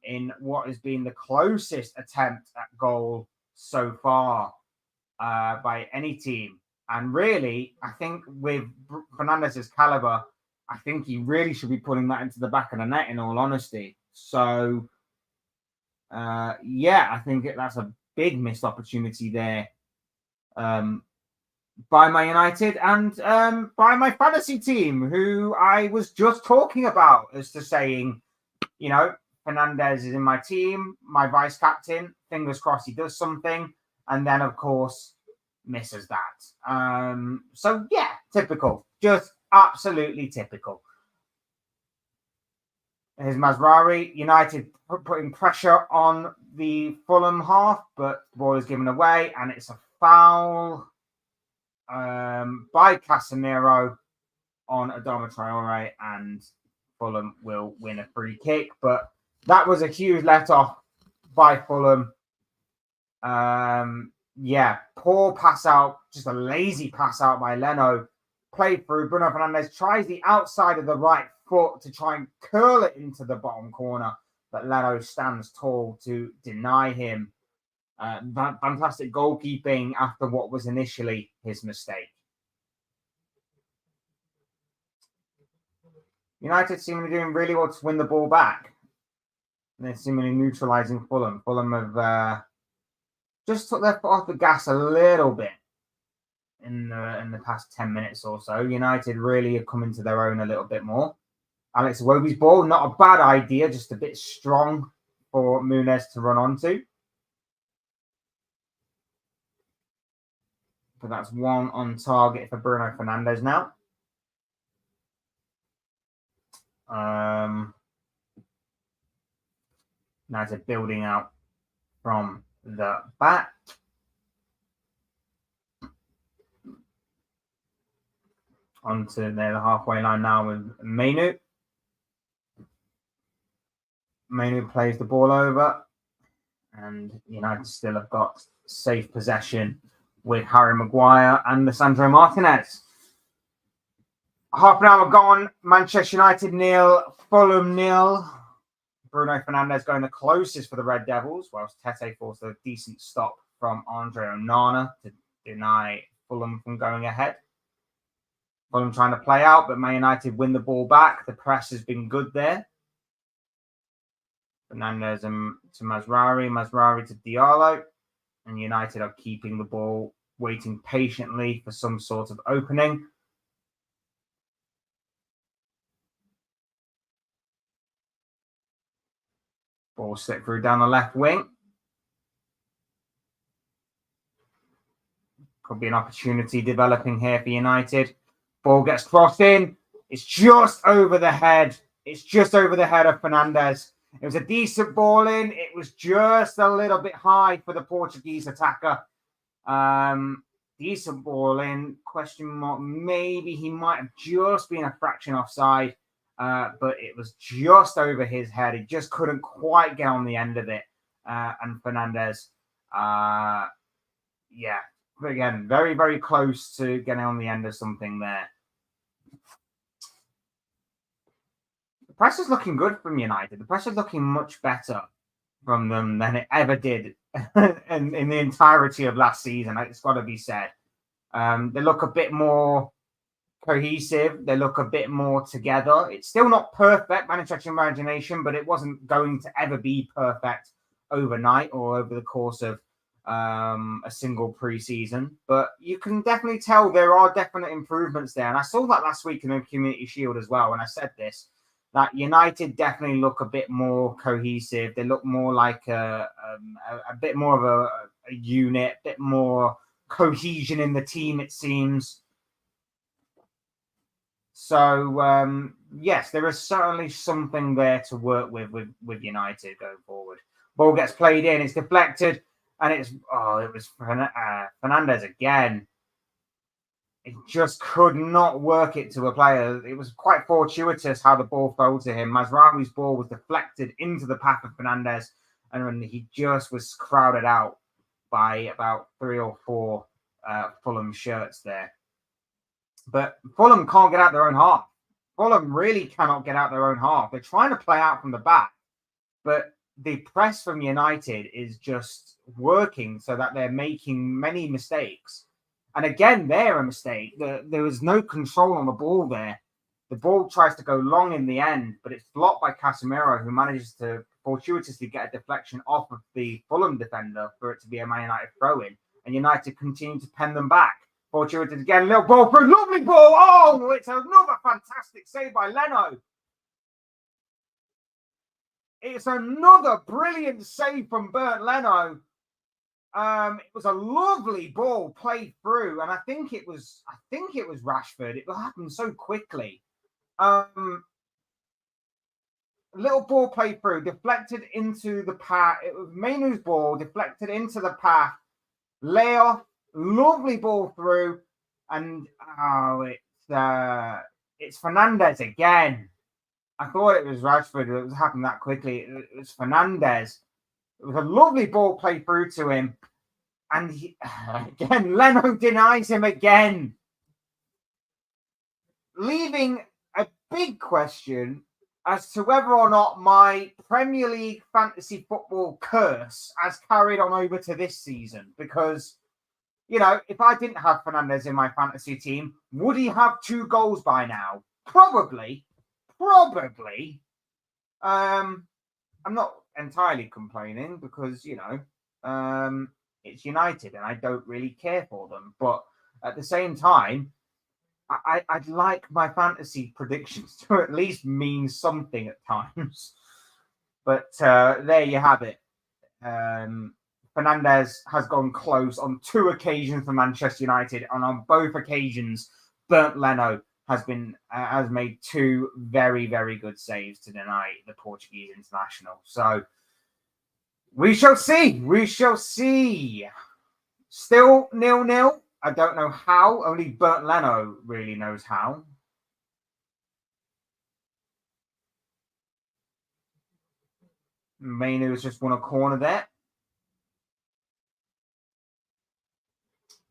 in what has been the closest attempt at goal so far by any team. And really, I think with Fernandes' caliber, I think he really should be putting that into the back of the net, in all honesty. So, I think that's a big missed opportunity there by my United and by my fantasy team, who I was just talking about as to saying, Fernandes is in my team, my vice captain. Fingers crossed he does something. And then, of course, misses that. Typical. Just absolutely typical. Here's Mazraoui. United putting pressure on the Fulham half, but the ball is given away, and it's a foul by Casemiro on Adama Traore, and Fulham will win a free kick. But that was a huge let-off by Fulham. Yeah, poor pass out, just a lazy pass out by Leno. Played through. Bruno Fernandes tries the outside of the right foot to try and curl it into the bottom corner, but Leno stands tall to deny him. Fantastic goalkeeping after what was initially his mistake. United seemingly doing really well to win the ball back. They're seemingly neutralising Fulham. Fulham have just took their foot off the gas a little bit in the past 10 minutes or so. United really have come into their own a little bit more. Alex Iwobi's ball, not a bad idea, just a bit strong for Muniz to run onto. So that's one on target for Bruno Fernandes now. United building out from the back. Onto the halfway line now with Mainu. Mainu plays the ball over, and United still have got safe possession with Harry Maguire and Lisandro Martinez. Half an hour gone. Manchester United 0, Fulham 0. Bruno Fernandes going the closest for the Red Devils, whilst Tete forced a decent stop from Andre Onana to deny Fulham from going ahead. Fulham trying to play out, but Man United win the ball back. The press has been good there. Fernandes to Mazraoui to Diallo, and United are keeping the ball, waiting patiently for some sort of opening. Ball slipped through down the left wing. Could be an opportunity developing here for United. Ball gets crossed in. It's just over the head. It's just over the head of Fernandes. It was a decent ball in. It was just a little bit high for the Portuguese attacker. Decent ball in. Question mark. Maybe he might have just been a fraction offside, but it was just over his head. He just couldn't quite get on the end of it. And Fernandes, again, very, very close to getting on the end of something there. The press is looking good from United. The press is looking much better from them than it ever did in the entirety of last season. It's got to be said. They look a bit more cohesive. They look a bit more together. It's still not perfect, manufacturing imagination, but it wasn't going to ever be perfect overnight or over the course of a single preseason. But you can definitely tell there are definite improvements there. And I saw that last week in the Community Shield as well when I said this, that United definitely look a bit more cohesive. They look more like a bit more of a unit, a bit more cohesion in the team, it seems. So, yes, there is certainly something there to work with United going forward. Ball gets played in, it's deflected, and it was Fernandes again. It just could not work it to a player. It was quite fortuitous how the ball fell to him. Mazraoui's ball was deflected into the path of Fernandes, and he just was crowded out by about 3 or 4 Fulham shirts there. But Fulham can't get out their own half. Fulham really cannot get out their own half. They're trying to play out from the back, but the press from United is just working so that they're making many mistakes. And again, they're a mistake. There was no control on the ball there. The ball tries to go long in the end, but it's blocked by Casemiro, who manages to fortuitously get a deflection off of the Fulham defender for it to be a Man United throw-in. And United continue to pen them back. Fortuitous again, little ball through, lovely ball. Oh, it's another fantastic save by Leno. It's another brilliant save from Bernd Leno. It was a lovely ball played through, and I think it was Rashford. It happened so quickly. Little ball played through, deflected into the path. It was Mainu's ball, deflected into the path. Layoff, lovely ball through, and it's Fernandes again. I thought it was Rashford. It was happening that quickly. It was Fernandes. It was a lovely ball played through to him. And again, Leno denies him again, leaving a big question as to whether or not my Premier League fantasy football curse has carried on over to this season. Because, you know, if I didn't have Fernandes in my fantasy team, would he have 2 goals by now? Probably. I'm not entirely complaining because, you know, it's United and I don't really care for them. But at the same time, I'd like my fantasy predictions to at least mean something at times. But there you have it. Fernandes has gone close on 2 occasions for Manchester United, and on both occasions, Bernd Leno has made 2 very, very good saves to deny the Portuguese international. So we shall see. We shall see. Still 0-0. I don't know how. Only Bernd Leno really knows how. Mainu has just won a corner there.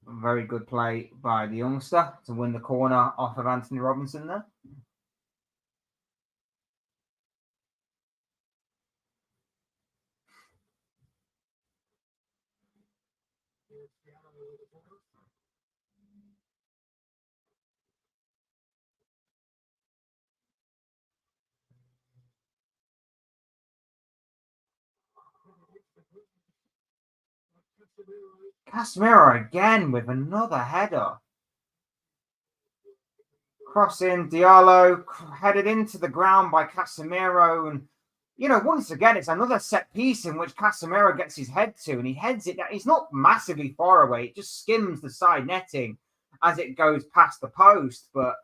Very good play by the youngster to win the corner off of Anthony Robinson there. Casemiro again with another header. Crossing, Diallo headed into the ground by Casemiro. And, you know, once again, it's another set piece in which Casemiro gets his head to, and he heads it down. It's not massively far away. It just skims the side netting as it goes past the post. But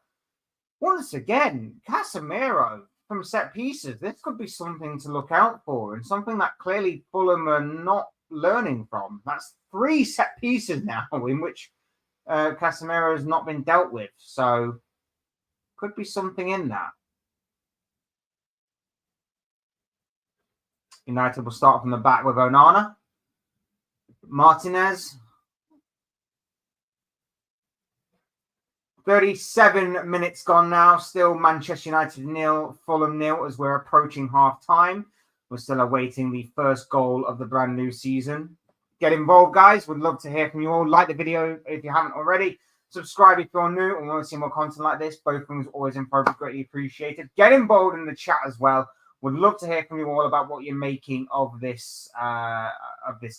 once again, Casemiro from set pieces, this could be something to look out for, and something that clearly Fulham are not learning from. That's 3 set pieces now in which Casemiro has not been dealt with. So could be something in that. United will start from the back with Onana. Martinez. 37 minutes gone now. Still Manchester United 0, Fulham 0 as we're approaching half time. We're still awaiting the first goal of the brand new season. Get involved, guys. Would love to hear from you all. Like the video if you haven't already. Subscribe if you're new and want to see more content like this. Both things always improve, greatly appreciated. Get involved in the chat as well. Would love to hear from you all about what you're making of this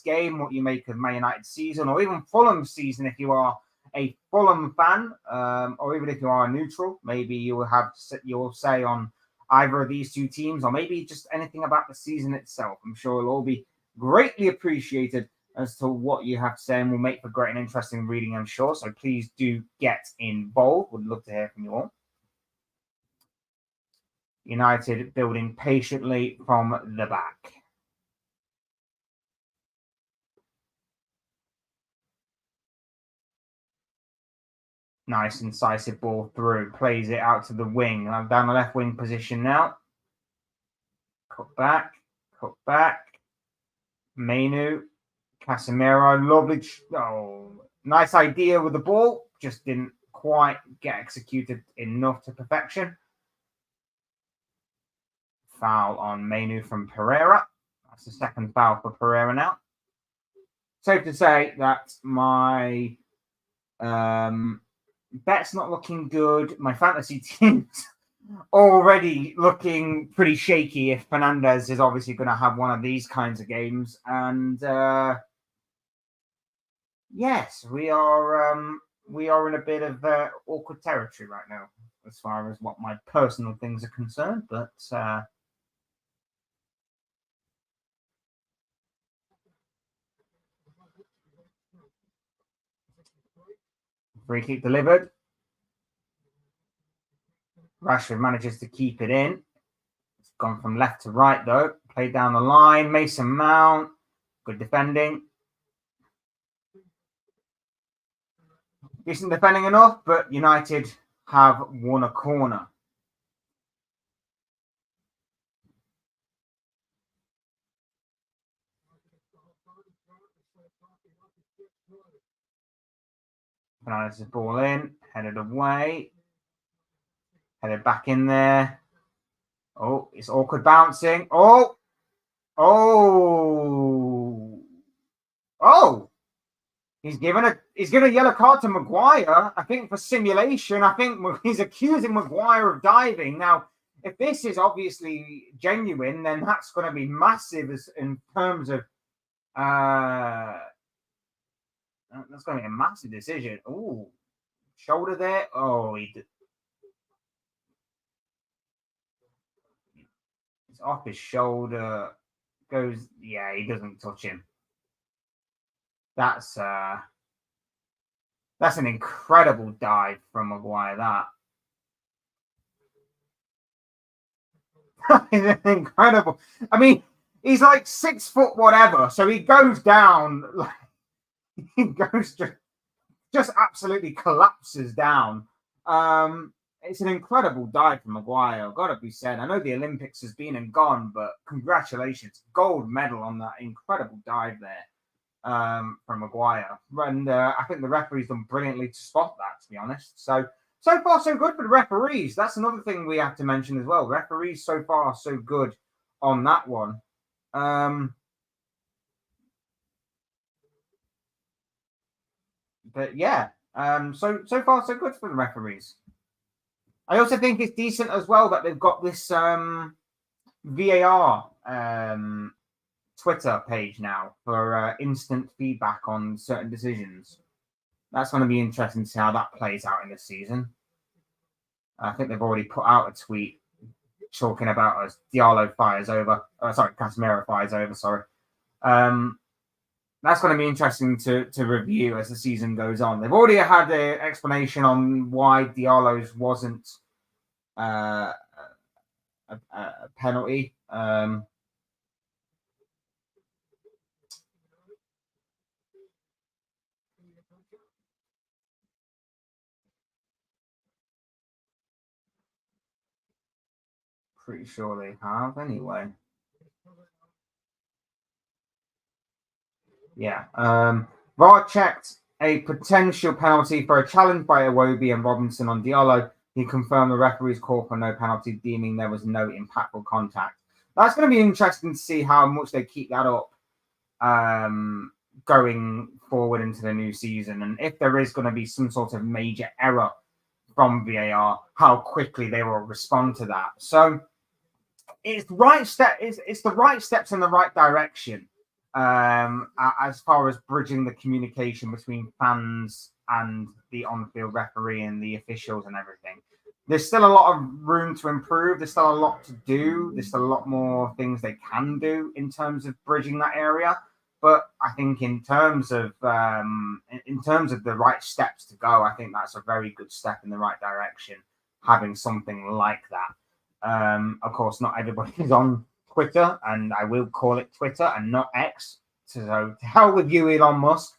game, what you make of Man United's season, or even Fulham's season if you are a Fulham fan, or even if you are a neutral. Maybe you will have your say on either of these 2 teams, or maybe just anything about the season itself. I'm sure it'll all be greatly appreciated as to what you have to say, and will make for great and interesting reading, I'm sure. So please do get involved. Would love to hear from you all. United building patiently from the back. Nice incisive ball through. Plays it out to the wing. I'm down the left wing position now. Cut back. Mainu. Casemiro. Lovely. Nice idea with the ball. Just didn't quite get executed enough to perfection. Foul on Mainu from Pereira. That's the second foul for Pereira now. Safe to say that my bet's not looking good. My fantasy team's already looking pretty shaky if Fernandes is obviously going to have one of these kinds of games. And yes, we are in a bit of awkward territory right now as far as what my personal things are concerned. But free kick delivered. Rashford manages to keep it in. It's gone from left to right, though. Played down the line. Mason Mount. Good defending. Decent defending enough, but United have won a corner. Fernandez is ball in, headed away, headed back in there. Oh, it's awkward bouncing. Oh, oh, oh. He's given a yellow card to Maguire, I think, for simulation. I think he's accusing Maguire of diving. Now, if this is obviously genuine, then that's going to be massive in terms of that's going to be a massive decision. Oh, shoulder there. Oh, it's off his shoulder. Goes, yeah, he doesn't touch him. That's an incredible dive from Maguire. That is incredible. I mean, he's like 6 foot whatever, so he goes down. Like, he goes just absolutely collapses down. It's an incredible dive from Maguire. Gotta be said. I know the Olympics has been and gone, but congratulations, gold medal on that incredible dive there from Maguire. And I think the referee's done brilliantly to spot that, to be honest. So far, so good for the referees. That's another thing we have to mention as well. Referees so far, so good on that one. But yeah, so far, so good for the referees. I also think it's decent as well that they've got this VAR Twitter page now for instant feedback on certain decisions. That's going to be interesting to see how that plays out in the season. I think they've already put out a tweet talking about as Diallo fires over. Casemiro fires over. Sorry. That's going to be interesting to review as the season goes on. They've already had an explanation on why Diallo's wasn't a penalty. Pretty sure they have anyway. Yeah. VAR checked a potential penalty for a challenge by Iwobi and Robinson on Diallo. He confirmed the referee's call for no penalty, deeming there was no impactful contact. That's going to be interesting to see how much they keep that up going forward into the new season. And if there is going to be some sort of major error from VAR, how quickly they will respond to that. So it's the right step. It's the right steps in the right direction as far as bridging the communication between fans and the on-field referee and the officials and everything. There's still a lot of room to improve. There's still a lot to do. There's still a lot more things they can do in terms of bridging that area. But I think in terms of the right steps to go, I think that's a very good step in the right direction. Having something like that. Of course, not everybody is on Twitter, and I will call it Twitter and not X. So to hell with you, Elon Musk.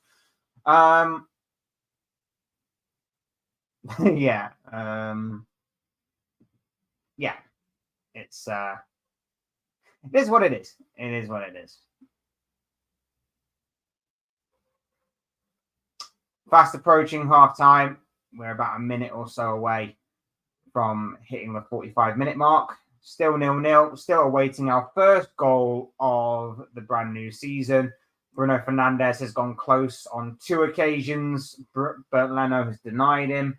Yeah. Yeah. It is what it is. It is what it is. Fast approaching half time. We're about a minute or so away from hitting the 45-minute mark. Still 0-0. Still awaiting our first goal of the brand new season. Bruno Fernandes has gone close on 2 occasions. Bernd Leno has denied him.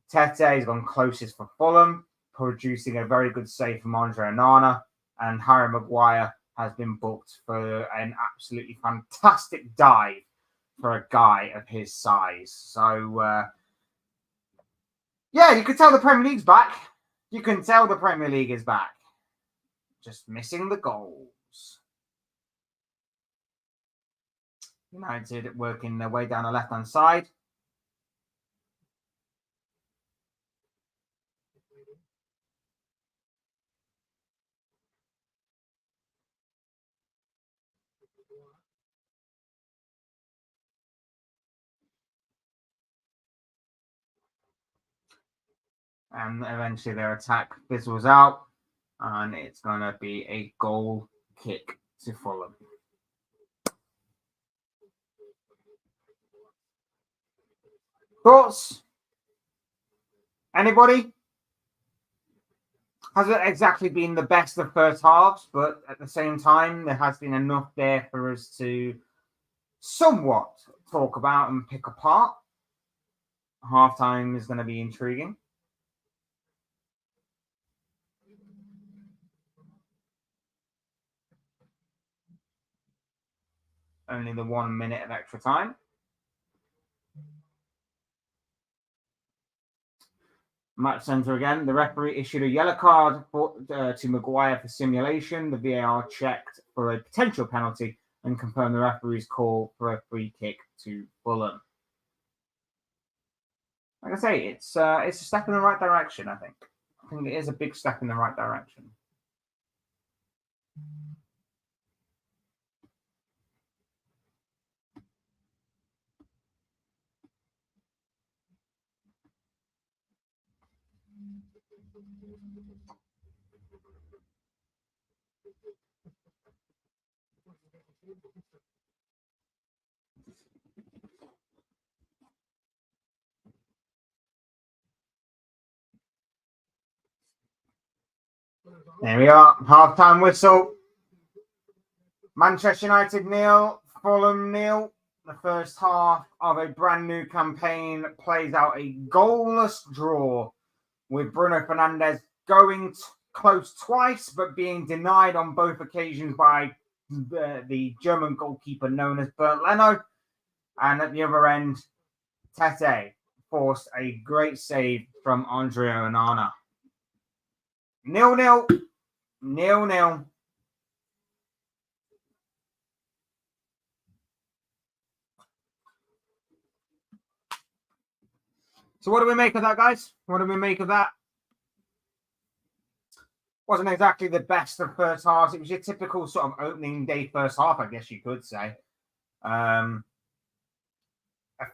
Tete has gone closest for Fulham, producing a very good save from Andre Onana. And Harry Maguire has been booked for an absolutely fantastic dive for a guy of his size. So, yeah, you can tell the Premier League's back. You can tell the Premier League is back. Just missing the goals. United working their way down the left-hand side. And eventually their attack fizzles out. And it's going to be a goal kick to Fulham. Thoughts? Anybody? Hasn't exactly been the best of first halves, but at the same time, there has been enough there for us to somewhat talk about and pick apart. Halftime is going to be intriguing. Only the 1 minute of extra time. Match centre again. The referee issued a yellow card to Maguire for simulation. The VAR checked for a potential penalty and confirmed the referee's call for a free kick to Fulham. Like I say, it's a step in the right direction, I think. I think it is a big step in the right direction. There we are. Half-time whistle. Manchester United 0, Fulham 0. The first half of a brand new campaign plays out a goalless draw with Bruno Fernandes going close twice, but being denied on both occasions by the German goalkeeper known as Bernd Leno. And at the other end, Tete forced a great save from Andre Onana. 0-0. 0-0. So what do we make of that, guys? What do we make of that? Wasn't exactly the best of first half. It was your typical sort of opening day first half, I guess you could say. A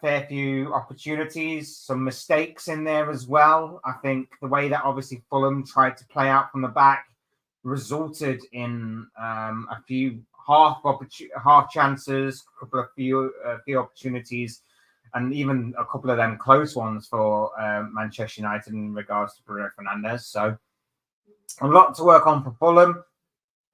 fair few opportunities, some mistakes in there as well. I think the way that obviously Fulham tried to play out from the back resulted in a few half chances, a few opportunities, and even a couple of them close ones for Manchester United in regards to Bruno Fernandes. So a lot to work on for Fulham.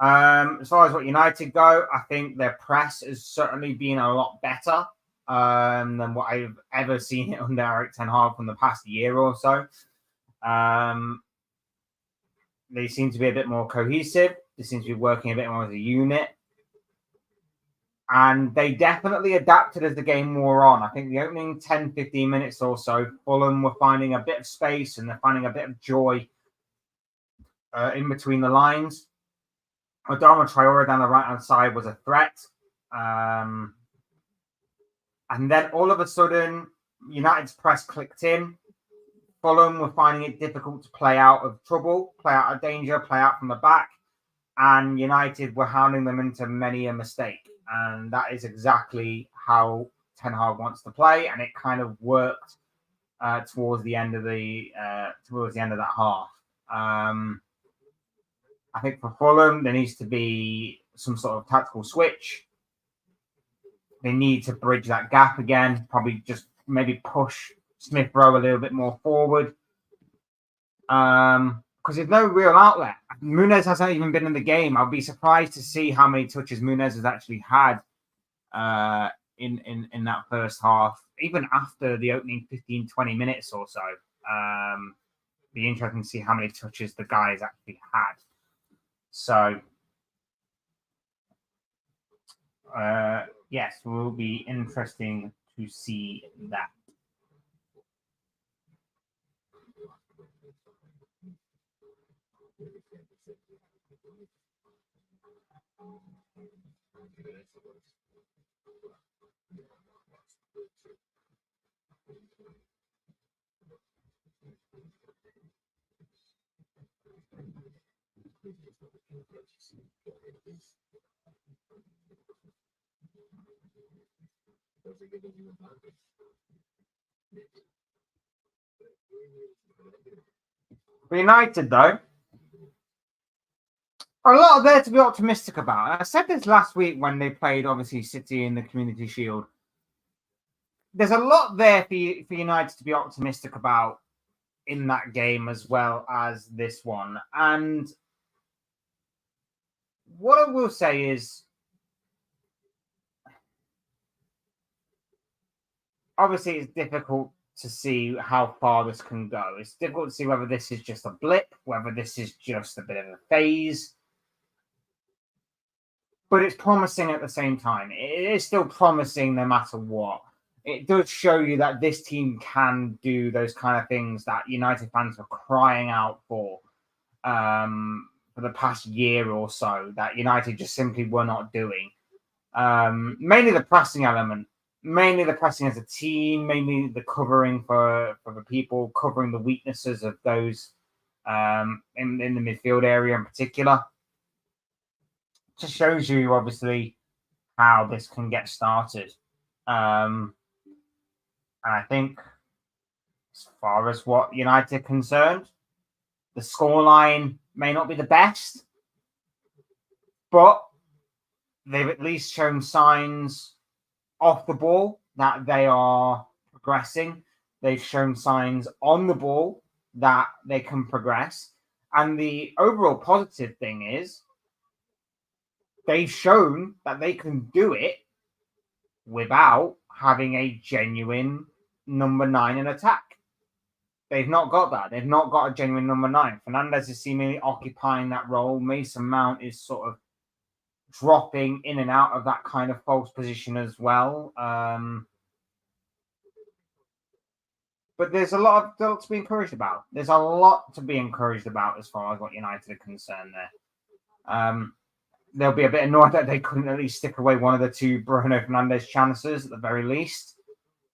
As far as what United go, I think their press has certainly been a lot better than what I've ever seen it under Eric Ten Hag from the past year or so. They seem to be a bit more cohesive. They seem to be working a bit more as a unit. And they definitely adapted as the game wore on. I think the opening 10, 15 minutes or so, Fulham were finding a bit of space and they're finding a bit of joy in between the lines. Adama Traore down the right-hand side was a threat. And then all of a sudden, United's press clicked in. Fulham were finding it difficult to play out of trouble, play out of danger, play out from the back. And United were hounding them into many a mistake. And that is exactly how Ten Hag wants to play. And it kind of worked towards the end of that half. I think for Fulham, there needs to be some sort of tactical switch. They need to bridge that gap again. Probably just maybe push Smith Rowe a little bit more forward. Because there's no real outlet. Muniz hasn't even been in the game. I'll be surprised to see how many touches Muniz has actually had in that first half, even after the opening 15, 20 minutes or so. Be interesting to see how many touches the guys actually had. So, yes, it will be interesting to see that. For United, though, a lot there to be optimistic about. I said this last week when they played, obviously, City in the Community Shield. there's a lot there for United to be optimistic about in that game as well as this one. And what I will say is, obviously, it's difficult to see how far this can go. It's difficult to see whether this is just a blip, whether this is just a bit of a phase. But it's promising at the same time. It is still promising no matter what. It does show you that this team can do those kind of things that United fans were crying out for the past year or so, that United just simply were not doing. Mainly the pressing element, mainly the pressing as a team, mainly the covering for the people, covering the weaknesses of those in the midfield area in particular. Just shows you, obviously, how this can get started. And I think, as far as what United are concerned, the scoreline may not be the best, but they've at least shown signs off the ball that they are progressing. They've shown signs on the ball that they can progress. And the overall positive thing is they've shown that they can do it without having a genuine number 9 in attack. They've not got that. They've not got a genuine number 9. Fernandes is seemingly occupying that role. Mason Mount is sort of dropping in and out of that kind of false position as well. But there's a lot to be encouraged about. There's a lot to be encouraged about as far as what United are concerned there. They'll be a bit annoyed that they couldn't at least stick away one of the two Bruno Fernandes chances at the very least.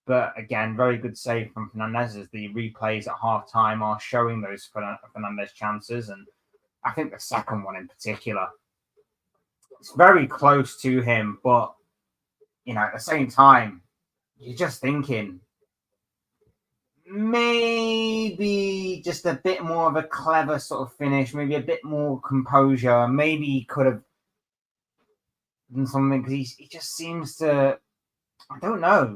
But again, very good save from Fernandes, as the replays at halftime are showing those Fernandes chances. And I think the second one in particular, it's very close to him. But, at the same time, you're just thinking, maybe just a bit more of a clever sort of finish, maybe a bit more composure. Maybe he could have done something, because he just seems to, I don't know,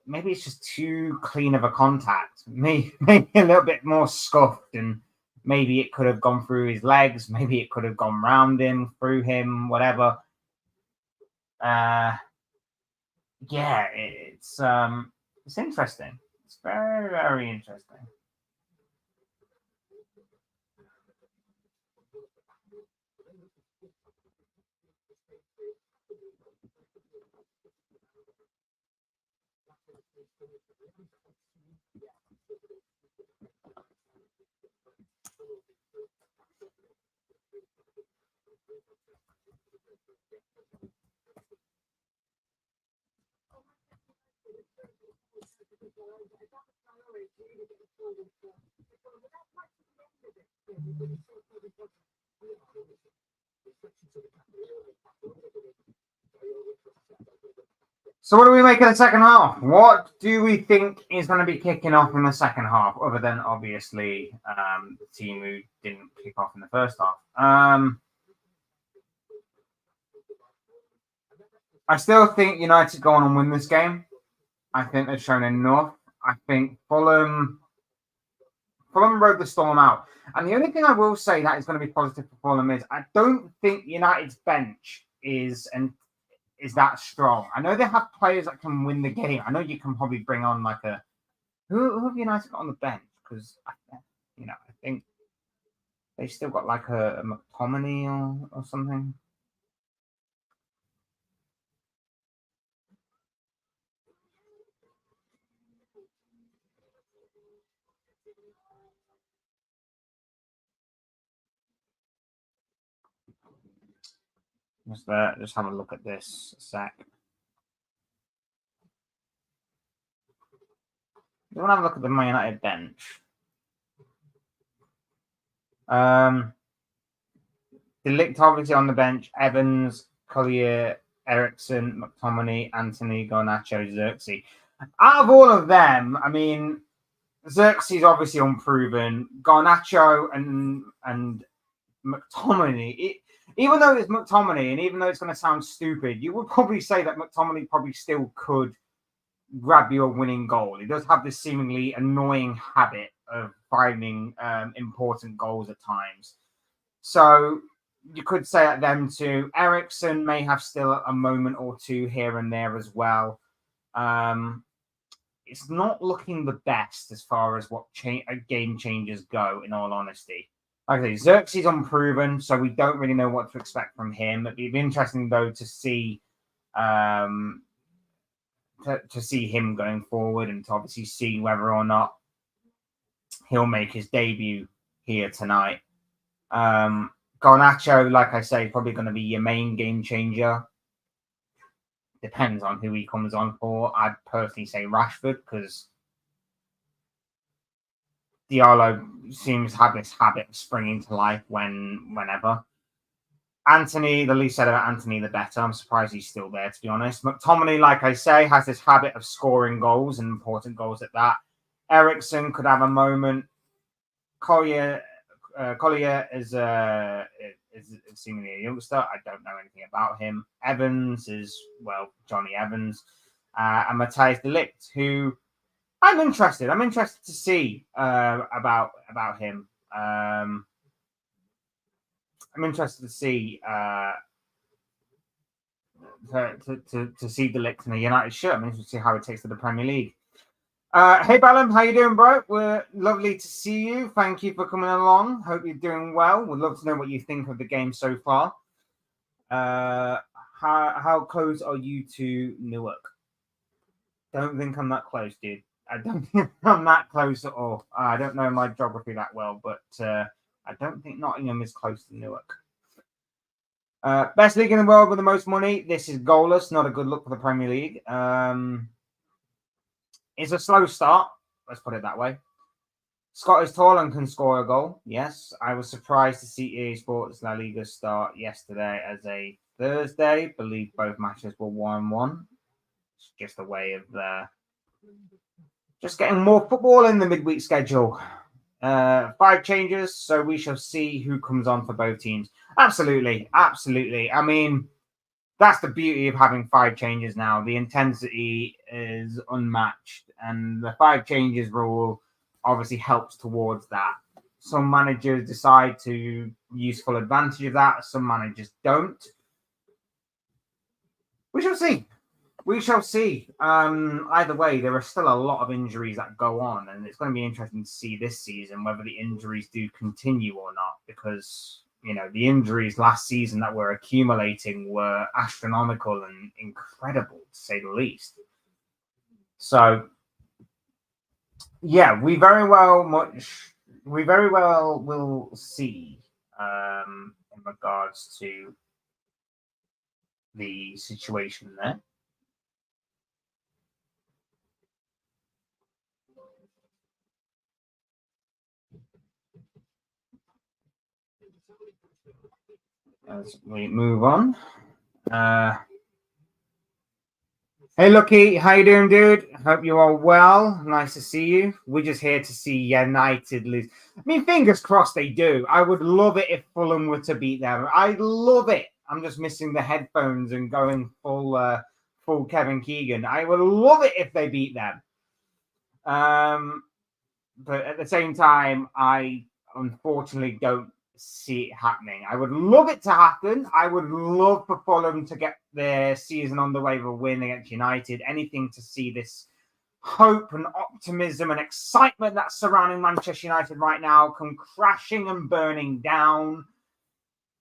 maybe it's just too clean of a contact. Maybe a little bit more scuffed, and maybe it could have gone through his legs. Maybe it could have gone round him, through him, whatever. Yeah, it's interesting. It's very, very interesting. So what do we make of the second half? What do we think is going to be kicking off in the second half, other than obviously the team who didn't kick off in the first half? I still think United go on and win this game. I think they've shown enough. I think Fulham rode the storm out. And the only thing I will say that is going to be positive for Fulham is I don't think United's bench is that strong. I know they have players that can win the game. I know you can probably bring on who have United got on the bench? Because I think they've still got a McTominay or something. Just have a look at this a sec. You want to have a look at the Man United bench. De Ligt obviously on the bench. Evans, Collier, Ericsson, McTominay, Anthony, Garnacho, Xerxes. Out of all of them, I mean, Xerxes obviously unproven. Garnacho and McTominay, even though it's McTominay, and even though it's going to sound stupid, you would probably say that McTominay probably still could grab you a winning goal. He does have this seemingly annoying habit of finding important goals at times. So you could say at them too. Ericsson may have still a moment or two here and there as well. It's not looking the best as far as what game changers go, in all honesty. Like I say, Xerxes unproven, so we don't really know what to expect from him. It'd be interesting, though, to see to see him going forward and to obviously see whether or not he'll make his debut here tonight. Garnacho, like I say, probably going to be your main game changer. Depends on who he comes on for. I'd personally say Rashford, because Diallo seems to have this habit of springing to life whenever. Anthony, the least said about Anthony, the better. I'm surprised he's still there, to be honest. McTominay, like I say, has this habit of scoring goals and important goals at that. Ericsson could have a moment. Collier is seemingly a youngster. I don't know anything about him. Evans is, well, Johnny Evans. And Matthijs de Ligt, who I'm interested to see about him. I'm interested to see to see de Ligt in a United shirt. I'm interested to see how it takes to the Premier League. Hey Ballum, how you doing, bro? We're lovely to see you. Thank you for coming along. Hope you're doing well. We'd love to know what you think of the game so far. How close are you to Newark? Don't think I'm that close, dude. I don't think I'm that close at all. I don't know my geography that well, but I don't think Nottingham is close to Newark. Best league in the world with the most money. This is goalless. Not a good look for the Premier League. It's a slow start. Let's put it that way. Scott is tall and can score a goal. Yes, I was surprised to see EA Sports La Liga start yesterday as a Thursday. Believe both matches were 1-1. It's just a way of just getting more football in the midweek schedule. 5 changes, so we shall see who comes on for both teams. Absolutely. I mean, that's the beauty of having 5 changes now. The intensity is unmatched, and the 5 changes rule obviously helps towards that. Some managers decide to use full advantage of that. Some managers don't. We shall see. Either way, there are still a lot of injuries that go on, and it's going to be interesting to see this season whether the injuries do continue or not, because the injuries last season that were accumulating were astronomical and incredible, to say the least. So, yeah, we very well will see in regards to the situation there. As we move on. Hey, Lucky, how you doing, dude? Hope you are well. Nice to see you. We're just here to see United lose. I mean, fingers crossed they do. I would love it if Fulham were to beat them. I'd love it. I'm just missing the headphones and going full Kevin Keegan. I would love it if they beat them. But at the same time, I unfortunately don't see it happening. I would love it to happen. I would love for Fulham to get their season on the way with a win against United. Anything to see this hope and optimism and excitement that's surrounding Manchester United right now come crashing and burning down.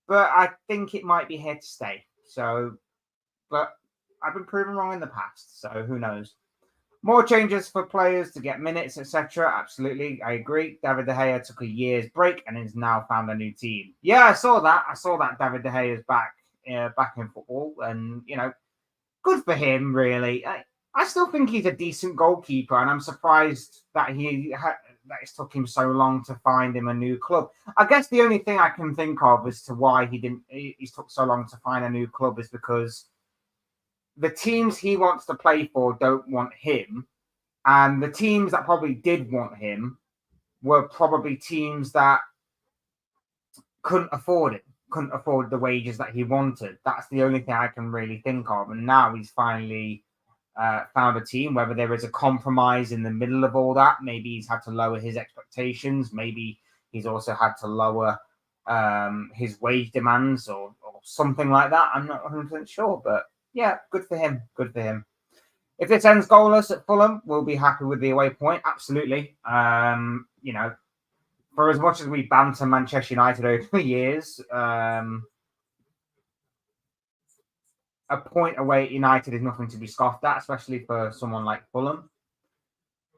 But I think it might be here to stay. But I've been proven wrong in the past, so who knows? More changes for players to get minutes, etc. Absolutely, I agree. David De Gea took a year's break and has now found a new team. Yeah, I saw that. David De Gea is back in football, and good for him. Really, I still think he's a decent goalkeeper, and I'm surprised that that it took him so long to find him a new club. I guess the only thing I can think of as to why he took so long to find a new club is because the teams he wants to play for don't want him, and the teams that probably did want him were probably teams that couldn't afford the wages that he wanted. That's the only thing I can really think of. And now he's finally found a team. Whether there is a compromise in the middle of all that, maybe he's had to lower his expectations. Maybe he's also had to lower his wage demands or something like that. I'm not 100% sure, but yeah, good for him. Good for him. If this ends goalless at Fulham, we'll be happy with the away point. Absolutely. You know, for as much as we banter Manchester United over the years, a point away at United is nothing to be scoffed at, especially for someone like Fulham.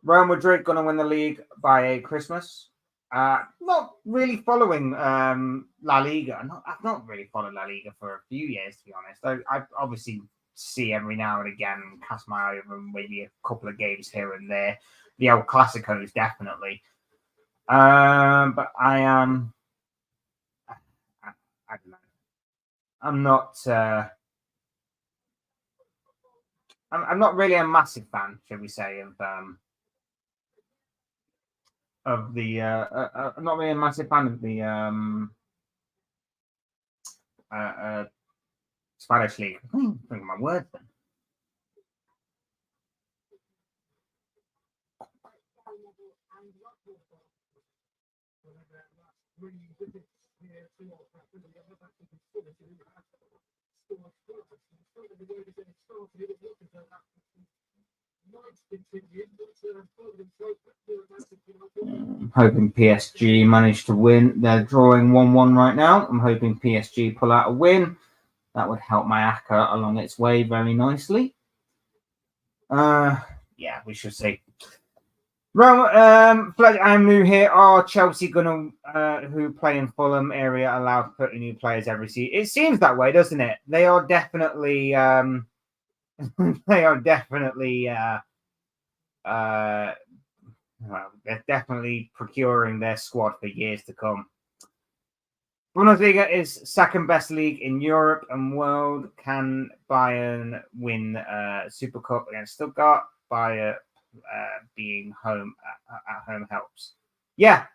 Real Madrid going to win the league by Christmas. Not really following La Liga. I've not really followed La Liga for a few years, to be honest. I obviously see every now and again and cast my eye over maybe a couple of games here and there. The El Clásicos, definitely. But I am. I don't know. I'm not. I'm not really a massive fan, shall we say, of the. I'm not really a massive fan of the Spanish league. I think of my words then. I'm hoping PSG managed to win. They're drawing 1-1 right now. I'm hoping PSG pull out a win. That would help my ACCA along its way very nicely. Yeah, we should see. I'm new here. Are Chelsea gonna who play in Fulham area allowed 30 new players every season? It seems that way, doesn't it? They are definitely they're definitely procuring their squad for years to come. Bundesliga is second best league in Europe and world. Can Bayern win Super Cup against Stuttgart? Bayern being home at home helps. Yeah.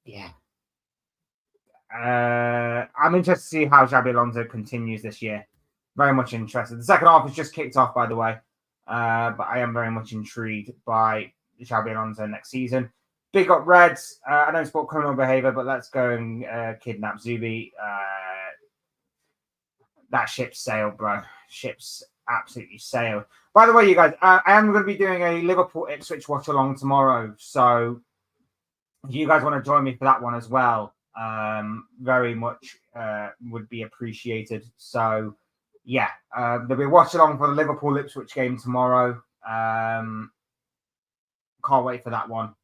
Yeah. I'm interested to see how Xabi Alonso continues this year. Very much interested. The second half has just kicked off, by the way. But I am very much intrigued by Xabi Alonso next season. Big up Reds. I don't support criminal behavior, but let's go and kidnap Zubi. That ship's sailed, bro. Ship's absolutely sailed. By the way, you guys, I am going to be doing a Liverpool Ipswich watch along tomorrow. So if you guys want to join me for that one as well, very much would be appreciated. So yeah, there'll be a watch along for the Liverpool Ipswich game tomorrow. Can't wait for that one.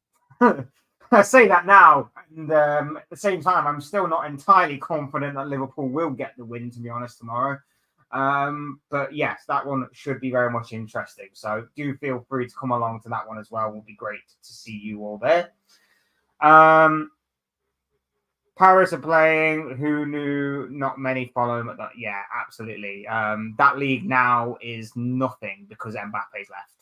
I say that now, and at the same time, I'm still not entirely confident that Liverpool will get the win, to be honest, tomorrow. But yes, that one should be very much interesting. So do feel free to come along to that one as well. It will be great to see you all there. Paris are playing. Who knew? Not many follow them. Yeah, absolutely. That league now is nothing because Mbappe's left.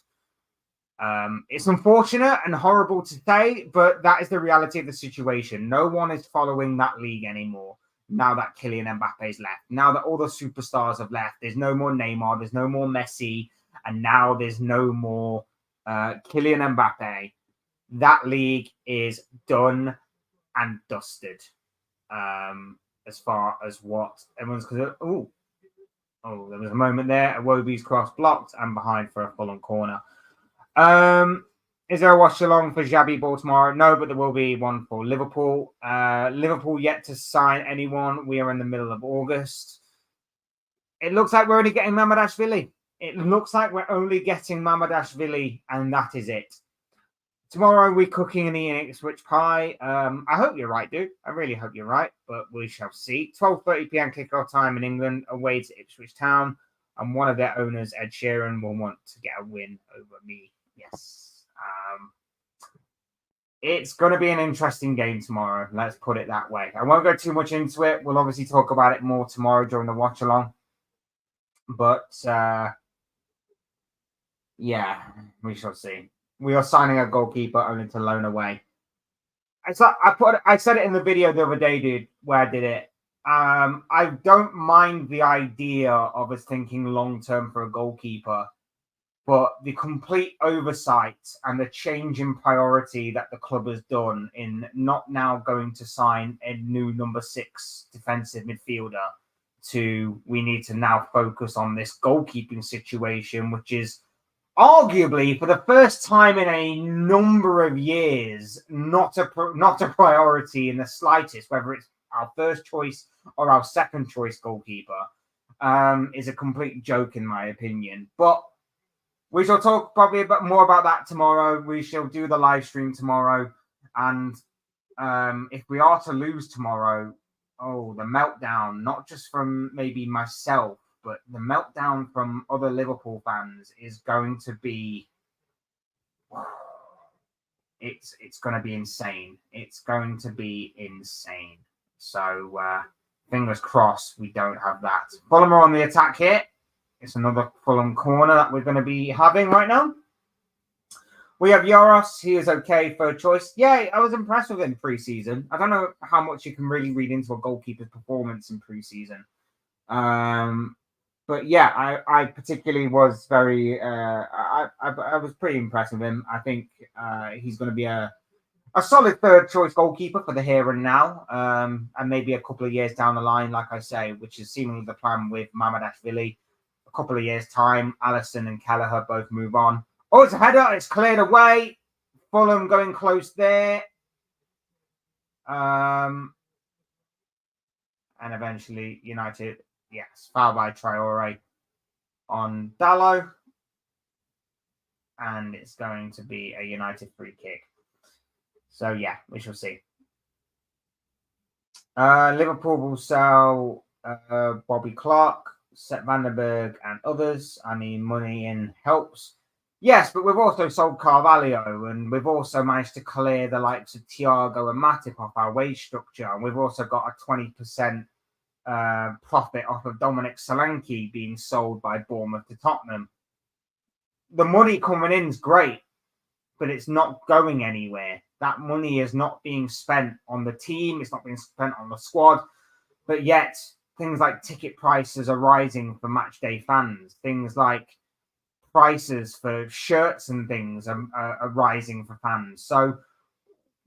It's unfortunate and horrible to say, but that is the reality of the situation. No one is following that league anymore now that Kylian Mbappe's left. Now that all the superstars have left, there's no more Neymar, there's no more Messi, and now there's no more Kylian Mbappe. That league is done and dusted. As far as what everyone's because there was a moment there. Iwobi's cross blocked and behind for a Fulham corner. Is there a watch along for Xabi ball tomorrow? No, but there will be one for Liverpool. Liverpool yet to sign anyone. We are in the middle of August. It looks like we're only getting Mamadashvili. And that is it. Tomorrow we're cooking an Ipswich pie. I hope you're right, dude. I really hope you're right, but we shall see. 12:30 p.m. kickoff time in England, away to Ipswich Town, and one of their owners, Ed Sheeran, will want to get a win over me. Yes. It's going to be an interesting game tomorrow. Let's put it that way. I won't go too much into it. We'll obviously talk about it more tomorrow during the watch along. But yeah, we shall see. We are signing a goalkeeper only to loan away. I said it in the video the other day, dude, where I did it. I don't mind the idea of us thinking long term for a goalkeeper, but the complete oversight and the change in priority that the club has done in not now going to sign a new number 6 defensive midfielder to we need to now focus on this goalkeeping situation, which is arguably for the first time in a number of years not a priority in the slightest, whether it's our first choice or our second choice goalkeeper, is a complete joke in my opinion. But we shall talk probably a bit more about that tomorrow. We shall do the live stream tomorrow. And if we are to lose tomorrow, the meltdown, not just from maybe myself, but the meltdown from other Liverpool fans is going to be, it's going to be insane. It's going to be insane. So fingers crossed we don't have that. Fulham are on the attack here. It's another Fulham corner that we're going to be having right now. We have Yoros. He is okay, third choice. Yeah, I was impressed with him pre-season. I don't know how much you can really read into a goalkeeper's performance in pre-season. But yeah, I particularly was very. I was pretty impressed with him. I think he's going to be a solid third choice goalkeeper for the here and now, and maybe a couple of years down the line, like I say, which is seemingly the plan with Mamadashvili. A couple of years' time, Allison and Kelleher both move on. Oh, it's a header. It's cleared away. Fulham going close there. And eventually United, yes, foul by Traore on Dallo. And it's going to be a United free kick. So, yeah, we shall see. Liverpool will sell Bobby Clark, Sepp Vandenberg and others. I mean, money in helps. Yes, but we've also sold Carvalho and we've also managed to clear the likes of Thiago and Matip off our wage structure. And we've also got a 20% profit off of Dominic Solanke being sold by Bournemouth to Tottenham. The money coming in is great, but it's not going anywhere. That money is not being spent on the team. It's not being spent on the squad. But yet, things like ticket prices are rising for match day fans. Things like prices for shirts and things are rising for fans. So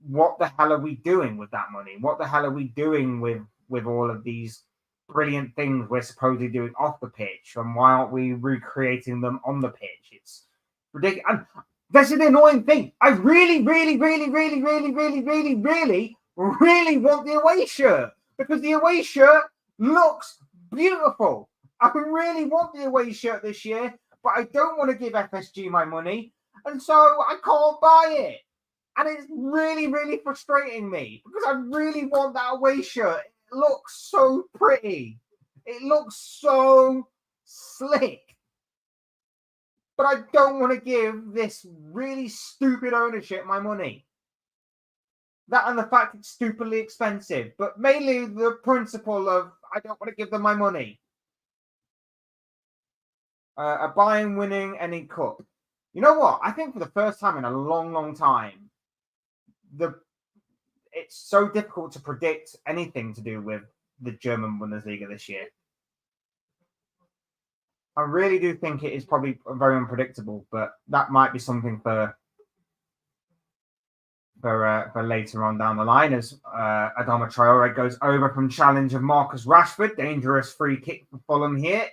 what the hell are we doing with that money? What the hell are we doing with all of these brilliant things we're supposedly doing off the pitch? And why aren't we recreating them on the pitch? It's ridiculous. And that's an annoying thing. I really, really, really, really, really, really, really, really, really want the away shirt because the away shirt looks beautiful. I really want the away shirt this year, but I don't want to give FSG my money, and so I can't buy it. And it's really, really frustrating me because I really want that away shirt. It looks so pretty. It looks so slick. But I don't want to give this really stupid ownership my money. That and the fact it's stupidly expensive, but mainly the principle of I don't want to give them my money. A Bayern winning any cup. You know what? I think for the first time in a long, long time, it's so difficult to predict anything to do with the German Bundesliga this year. I really do think it is probably very unpredictable, but that might be something for later on down the line as Adama Traore goes over from challenge of Marcus Rashford. Dangerous free kick for Fulham here.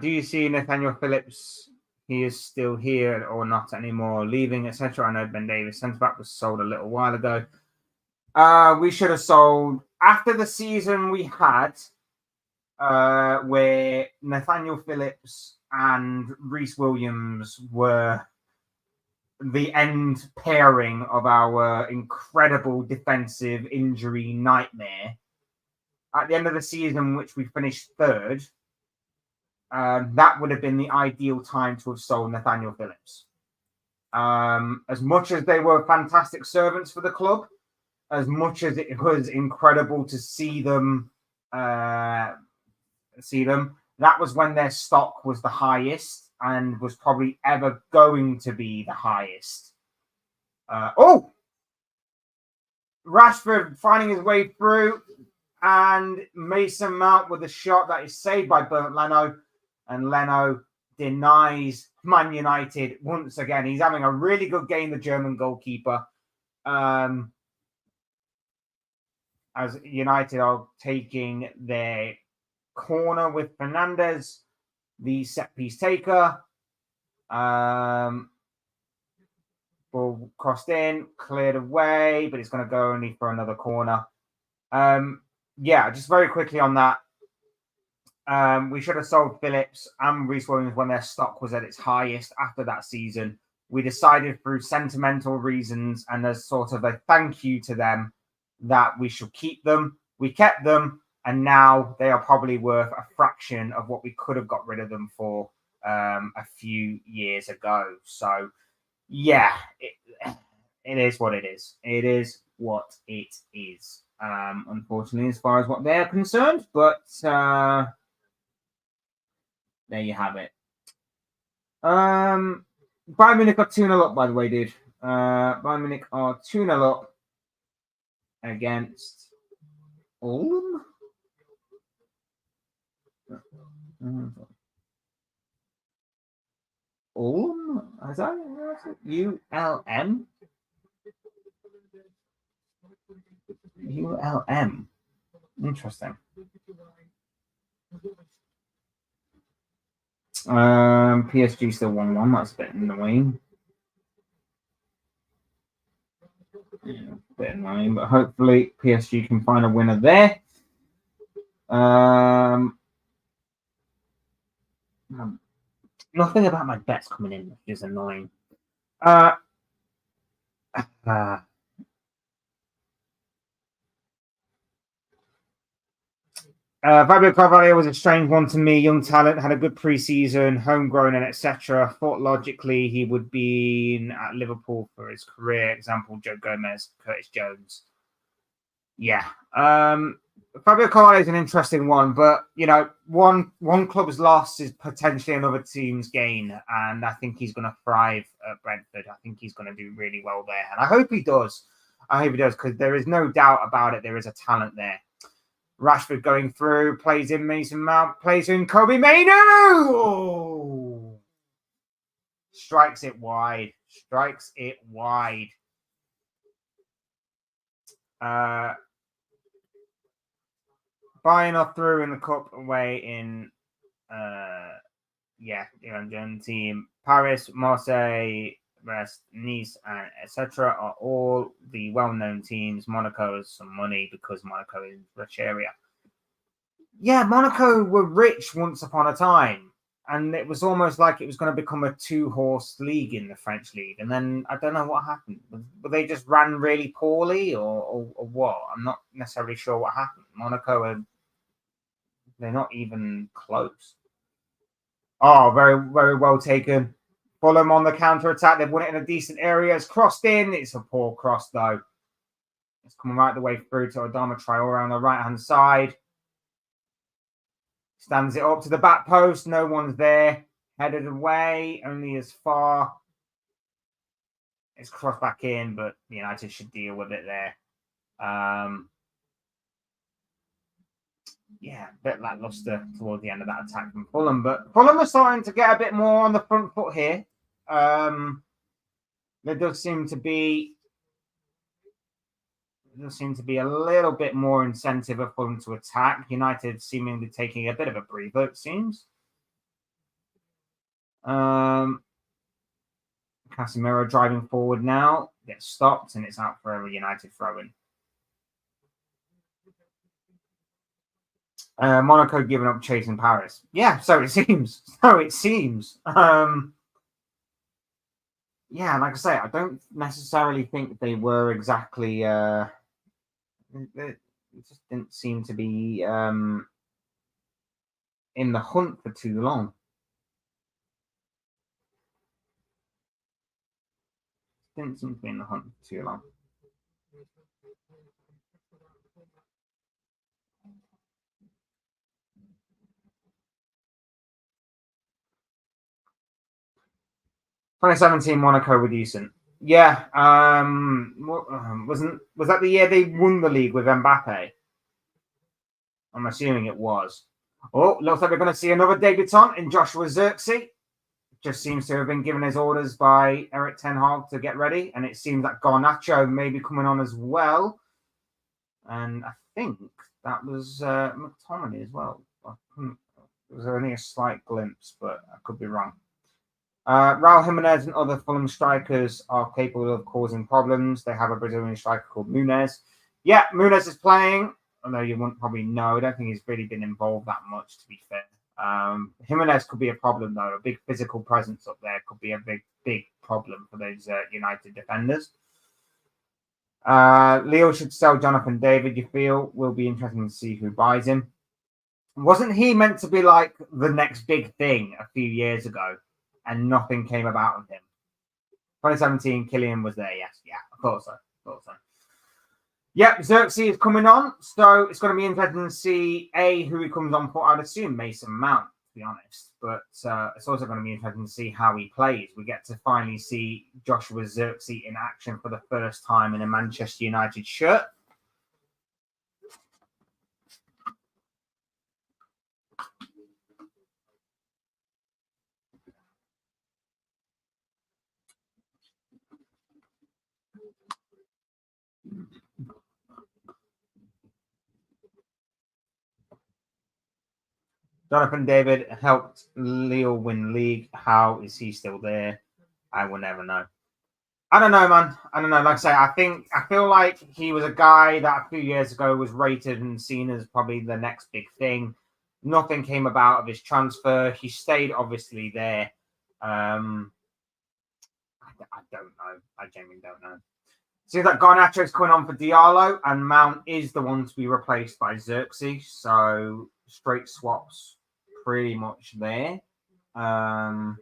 Do you see Nathaniel Phillips? He is still here or not anymore, leaving, etc. I know Ben Davis, centre back, was sold a little while ago. We should have sold after the season we had, where Nathaniel Phillips and Reece Williams were the end pairing of our incredible defensive injury nightmare. At the end of the season, which we finished third, that would have been the ideal time to have sold Nathaniel Phillips. As much as they were fantastic servants for the club, as much as it was incredible to see them, that was when their stock was the highest and was probably ever going to be the highest. Rashford finding his way through, and Mason Mount with a shot that is saved by Bernd Leno, and Leno denies Man United once again. He's having a really good game, the German goalkeeper. As United are taking their corner with Fernandez, the set piece taker. Ball crossed in, cleared away, but it's going to go only for another corner. Just very quickly on that. We should have sold Phillips and Reece Williams when their stock was at its highest after that season. We decided through sentimental reasons and as sort of a thank you to them that we should keep them. We kept them, and now they are probably worth a fraction of what we could have got rid of them for a few years ago. So, yeah, it is what it is. It is what it is. Unfortunately, as far as what they're concerned, but there you have it. Bayern Munich are 2-0 up, by the way, dude. Bayern Munich are 2-0 up against Fulham. Ulm? Is that ULM? ULM. Interesting. PSG still 1-1. That's a bit annoying. Bit annoying, but hopefully PSG can find a winner there. Nothing about my bets coming in, which is annoying. Fabio Carvalho was a strange one to me. Young talent, had a good preseason, homegrown and etc. Thought logically he would be at Liverpool for his career. Example, Joe Gomez, Curtis Jones. Yeah. Fabio Carvalho is an interesting one, but one club's loss is potentially another team's gain, and I think he's going to thrive at Brentford. I think he's going to do really well there, and I hope he does. Because there is no doubt about it. There is a talent there. Rashford going through, plays in Mason Mount, plays in Kobe Mainoo. Oh! Strikes it wide. Bayern are through in the cup away in the German team. Paris, Marseille, Brest, Nice, and etc. are all the well-known teams. Monaco has some money because Monaco is a rich area. Yeah, Monaco were rich once upon a time, and it was almost like it was going to become a two-horse league in the French league. And then I don't know what happened. But they just ran really poorly, or what? I'm not necessarily sure what happened. Monaco they're not even close. Oh, very, very well taken. Fulham on the counter-attack. They've won it in a decent area. It's crossed in. It's a poor cross, though. It's coming right the way through to Adama Traore on the right-hand side. Stands it up to the back post. No one's there. Headed away. Only as far. It's crossed back in, but United should deal with it there. A bit lackluster towards the end of that attack from Fulham, but Fulham are starting to get a bit more on the front foot here. There does seem to be a little bit more incentive of Fulham to attack. United seemingly taking a bit of a breather, it seems. Casemiro driving forward now, gets stopped, and it's out for a United throw-in. Monaco giving up chasing Paris. Yeah, so it seems. Like I say, I don't necessarily think they were exactly. It just didn't seem to be in the hunt for too long. Didn't seem to be in the hunt for too long. "2017 Monaco were decent." Yeah, was that the year they won the league with Mbappe? I'm assuming it was. Oh, looks like we're going to see another debutant in Joshua Zirkzee. Just seems to have been given his orders by Eric Ten Hag to get ready, and it seems that Garnacho may be coming on as well. And I think that was McTominay as well. It was only a slight glimpse, but I could be wrong. Raul Jimenez and other Fulham strikers are capable of causing problems. They have a Brazilian striker called Muniz. Yeah, Muniz is playing, although you wouldn't probably know. I don't think he's really been involved that much, to be fair. Jimenez could be a problem, though. A big physical presence up there could be a big problem for those United defenders. Leo should sell Jonathan David, you feel? Will be interesting to see who buys him. Wasn't he meant to be like the next big thing a few years ago? And nothing came about of him. 2017, Kylian was there, yes. Yeah, I thought so. Yep, Zirkzee is coming on, so it's going to be interesting to see, who he comes on for. I'd assume Mason Mount, to be honest. But it's also going to be interesting to see how he plays. We get to finally see Joshua Zirkzee in action for the first time in a Manchester United shirt. Jonathan David helped Leo win league. How is he still there? I will never know. I don't know, man. I don't know. Like I say, I feel like he was a guy that a few years ago was rated and seen as probably the next big thing. Nothing came about of his transfer. He stayed obviously there. I don't know. I genuinely don't know. Seems like Garnacho is coming on for Diallo, and Mount is the one to be replaced by Zirkzee. So straight swaps, pretty much there. Ahmad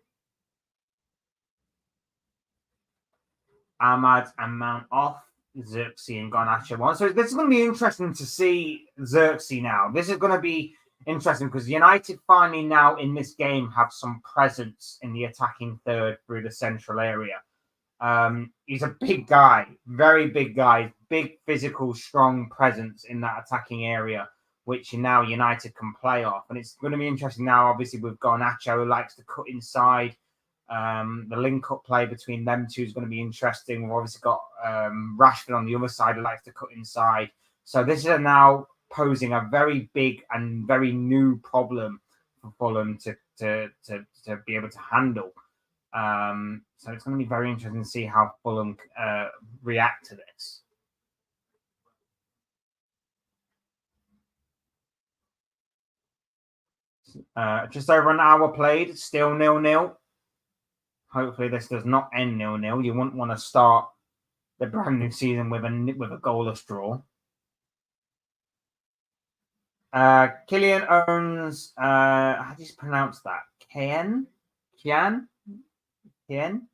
and Mount off, Zirkzee and Garnacho on. So this is going to be interesting to see Zirkzee now. This is going to be interesting because United finally now in this game have some presence in the attacking third through the central area. He's a big guy, very big guy, big physical, strong presence in that attacking area, which now United can play off. And it's going to be interesting now, obviously, with Garnacho, who likes to cut inside. The link-up play between them two is going to be interesting. We've obviously got Rashford on the other side who likes to cut inside. So this is now posing a very big and very new problem for Fulham to be able to handle. So it's going to be very interesting to see how Fulham react to this. Just over an hour played, still 0-0. Hopefully this does not end 0-0. You wouldn't want to start the brand new season with a goalless draw. Kylian owns, how do you pronounce that? Kian? In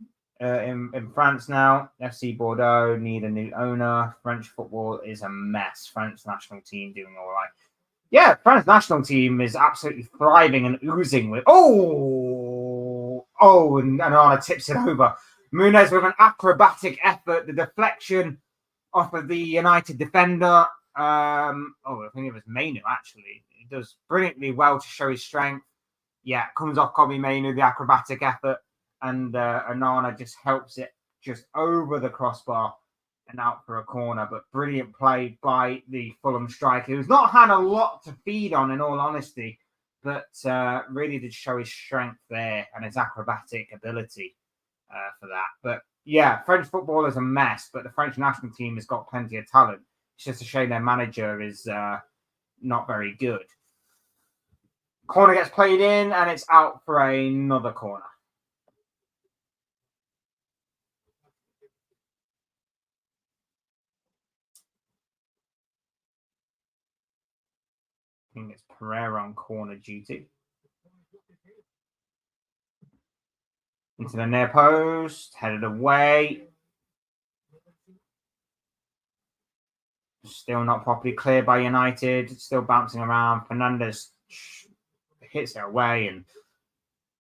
France now. FC Bordeaux need a new owner. French football is a mess. French national team doing all right. Yeah, France national team is absolutely thriving and oozing with. And Anna tips it over. Muniz with an acrobatic effort. The deflection off of the United defender. I think it was Mainu actually. He does brilliantly well to show his strength. Yeah, comes off Kobe Mainu, the acrobatic effort, and Anana just helps it just over the crossbar and out for a corner. But brilliant play by the Fulham striker, who's not had a lot to feed on, in all honesty, but really did show his strength there and his acrobatic ability for that. But yeah, French football is a mess, but the French national team has got plenty of talent. It's just a shame their manager is not very good. Corner gets played in, and it's out for another corner. I think it's Pereira on corner duty. Into the near post, headed away. Still not properly cleared by United. Still bouncing around. Fernandes hits it away, and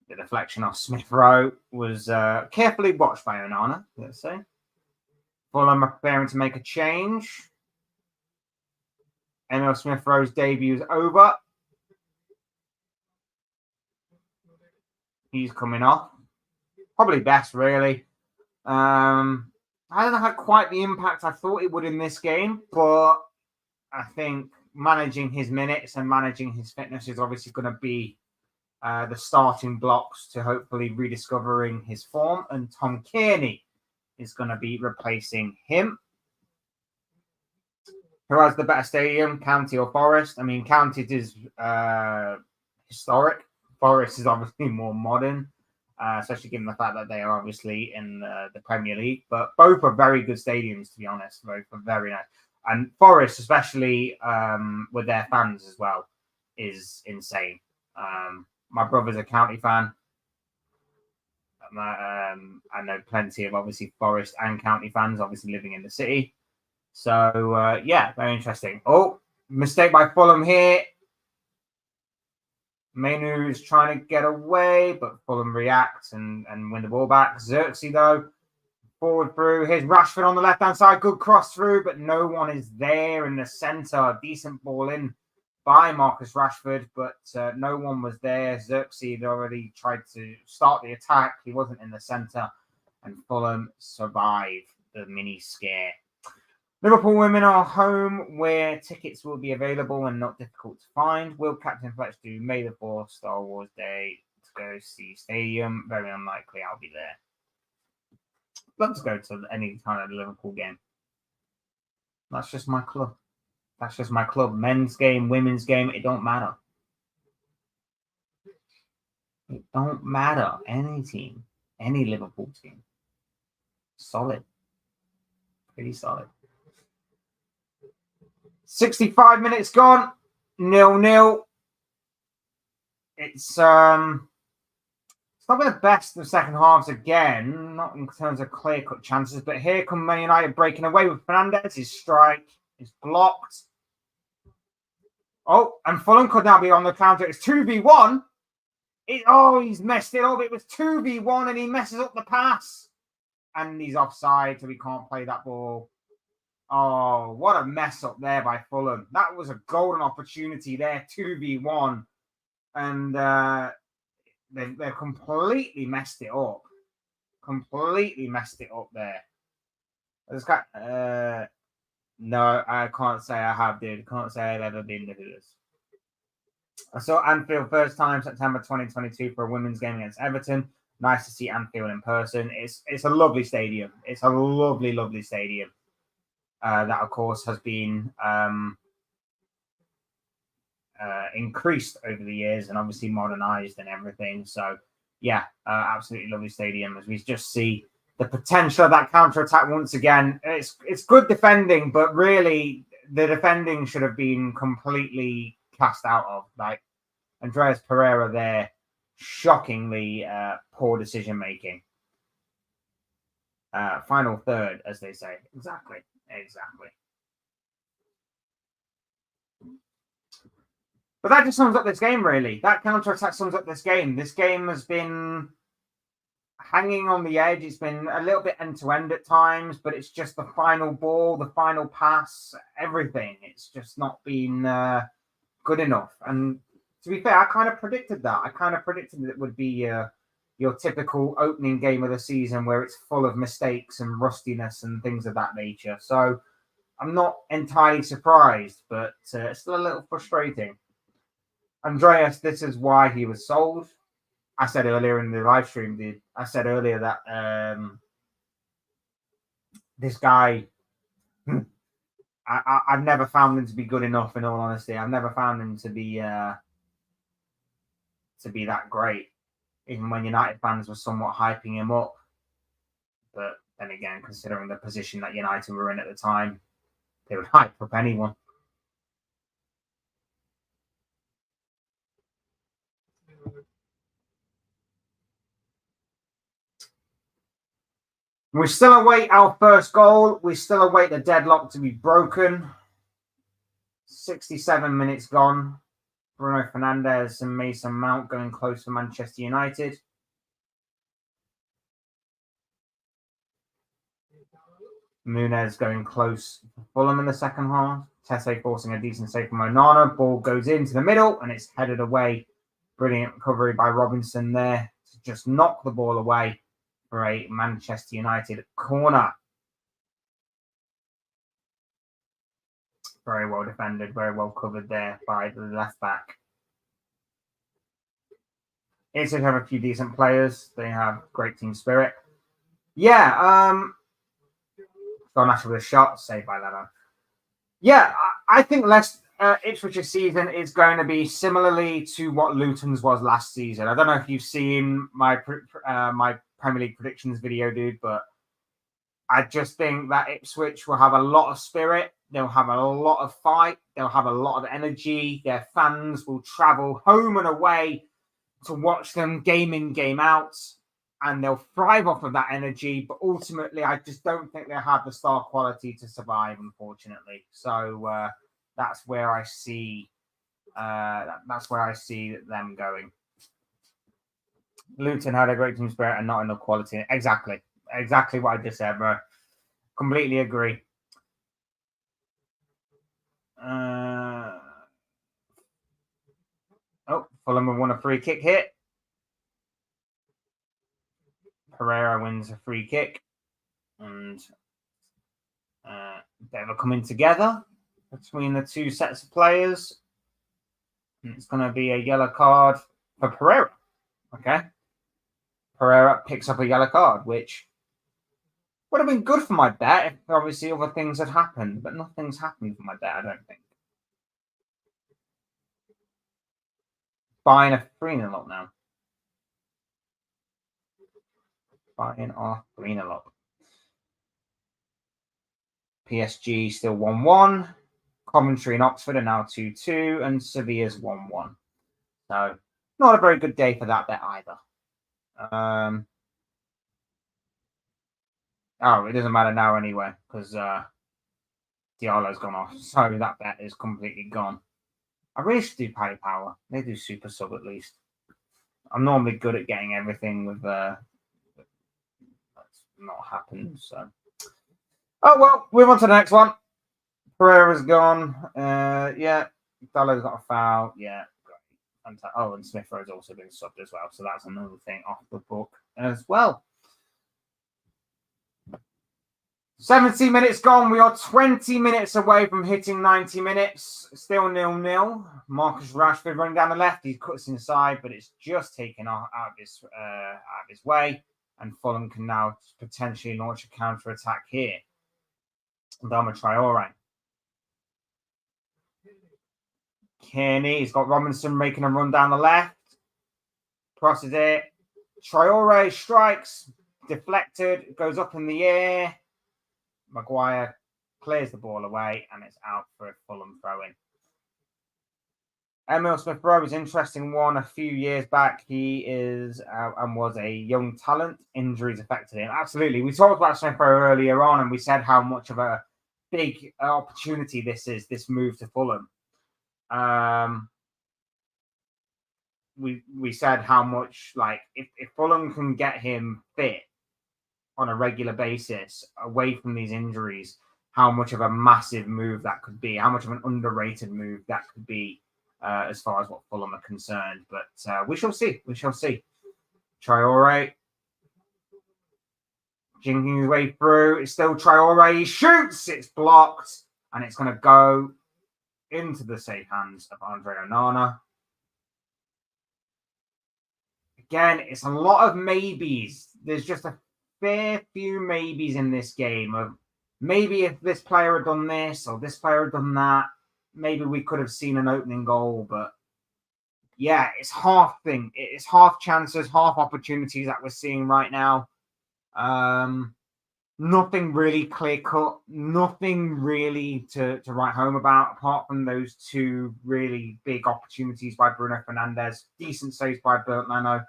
the deflection off Smith Rowe was carefully watched by Onana, let's say. Fulham are preparing to make a change. Emil Smith Rowe's debut is over. He's coming off. Probably best, really. I don't have quite the impact I thought it would in this game, but I think managing his minutes and managing his fitness is obviously going to be the starting blocks to hopefully rediscovering his form. And Tom Kearney is going to be replacing him. Who has the better stadium, County or Forest? I mean, County is historic. Forest is obviously more modern, especially given the fact that they are obviously in the Premier League. But both are very good stadiums, to be honest. Both are very nice. And Forest, especially with their fans as well, is insane. My brother's a County fan. I know plenty of obviously Forest and County fans, obviously living in the city. So, yeah, very interesting. Oh, mistake by Fulham here. Mainu is trying to get away, but Fulham reacts and win the ball back. Xerxes, though, forward through. Here's Rashford on the left-hand side. Good cross through, but no one is there in the centre. Decent ball in by Marcus Rashford, but no one was there. Xerxes had already tried to start the attack. He wasn't in the centre, and Fulham survived the mini scare. Liverpool women are home, where tickets will be available and not difficult to find. Will Captain Fletch do May the 4th Star Wars Day to go see Stadium? Very unlikely I'll be there. Let's go to any kind of Liverpool game. That's just my club. That's just my club. Men's game, women's game, it don't matter. It don't matter. Any team, any Liverpool team. Solid. Pretty solid. 65 minutes gone. 0-0. It's not been the best of the second halves again, not in terms of clear-cut chances, but here come Man United breaking away with Fernandes. His strike is blocked. Oh, and Fulham could now be on the counter. It's 2v1. He's messed it up. It was 2v1 and he messes up the pass. And he's offside, so he can't play that ball. Oh, what a mess up there by Fulham. That was a golden opportunity there, 2v1. And they've completely messed it up. Completely messed it up there. No, I can't say I have, dude. Can't say I've ever been to this. I saw Anfield first time September 2022 for a women's game against Everton. Nice to see Anfield in person. It's a lovely stadium. It's a lovely, lovely stadium. That, of course, has been increased over the years and obviously modernized and everything. So, yeah, absolutely lovely stadium as we just see the potential of that counter-attack once again. It's good defending, but really the defending should have been completely cast out of. Like Andreas Pereira there, shockingly poor decision-making. Final third, as they say. Exactly. But that just sums up this game, really. That counter-attack sums up this game. This game has been hanging on the edge. It's been a little bit end-to-end at times, but it's just the final ball, the final pass, everything. It's just not been good enough. And to be fair, I kind of predicted that. I kind of predicted that it would be your typical opening game of the season where it's full of mistakes and rustiness and things of that nature. So I'm not entirely surprised, but it's still a little frustrating. Andreas, this is why he was sold. I said earlier in the live stream, I said earlier that this guy, I've never found him to be good enough, in all honesty. I've never found him to be that great, even when United fans were somewhat hyping him up. But then again, considering the position that United were in at the time, they would hype up anyone. We still await our first goal. We still await the deadlock to be broken. 67 minutes gone. Bruno Fernandes and Mason Mount going close for Manchester United. Muniz going close for Fulham in the second half. Tese forcing a decent save from Onana. Ball goes into the middle and it's headed away. Brilliant recovery by Robinson there to just knock the ball away for a Manchester United corner. Very well defended, very well covered there by the left back. Ipswich have a few decent players. They have great team spirit. Yeah, gone after with a shot, saved by Leno. Yeah, I think Ipswich's season is going to be similarly to what Luton's was last season. I don't know if you've seen my Premier League predictions video, dude, but I just think that Ipswich will have a lot of spirit. They'll have a lot of fight. They'll have a lot of energy. Their fans will travel home and away to watch them game in, game out. And they'll thrive off of that energy. But ultimately, I just don't think they'll have the star quality to survive, unfortunately. So that's where I see them going. Luton had a great team spirit and not enough quality. Exactly what I just said, bro. Completely agree. Fulham have won a free kick here. Pereira wins a free kick. And bit of a coming together between the two sets of players. And it's going to be a yellow card for Pereira. Okay. Pereira picks up a yellow card, which would have been good for my bet if obviously other things had happened, but nothing's happened for my bet, I don't think. Buying a 3-0 up now. Buying our 3-0 up. PSG still 1-1. Coventry and Oxford are now 2-2, and Sevilla's 1-1. So, not a very good day for that bet either. It doesn't matter now anyway, because Diallo's gone off. So that bet is completely gone. I really should do Paddy Power. They do super sub at least. I'm normally good at getting everything with that's not happened. So, move on to the next one. Pereira's gone. Yeah, Diallo's got a foul. Yeah, great. And Smith Rowe's also been subbed as well. So that's another thing off the book as well. 70 minutes gone. We are 20 minutes away from hitting 90 minutes. Still 0-0. Marcus Rashford running down the left. He cuts inside, but it's just taken out of his way. And Fulham can now potentially launch a counter-attack here. Adama Traore. Kearney. He's got Robinson making a run down the left. Crosses it. Traore strikes. Deflected. Goes up in the air. Maguire clears the ball away and it's out for a Fulham throw-in. Emil Smith-Rowe was an interesting one a few years back. He is and was a young talent. Injuries affected him. Absolutely. We talked about Smith-Rowe earlier on and we said how much of a big opportunity this is, this move to Fulham. We said how much, like, if Fulham can get him fit on a regular basis, away from these injuries, how much of a massive move that could be, how much of an underrated move that could be as far as what Fulham are concerned. But we shall see. We shall see. Traore jinking his way through. It's still Traore. He shoots. It's blocked. And it's going to go into the safe hands of Andre Onana. Again, it's a lot of maybes. There's just a fair few maybes in this game of maybe if this player had done this or this player had done that, maybe we could have seen an opening goal. But yeah, it's half thing. It's half chances, half opportunities that we're seeing right now. Nothing really clear cut, nothing really to write home about, apart from those two really big opportunities by Bruno Fernandes, decent saves by Bernd Leno.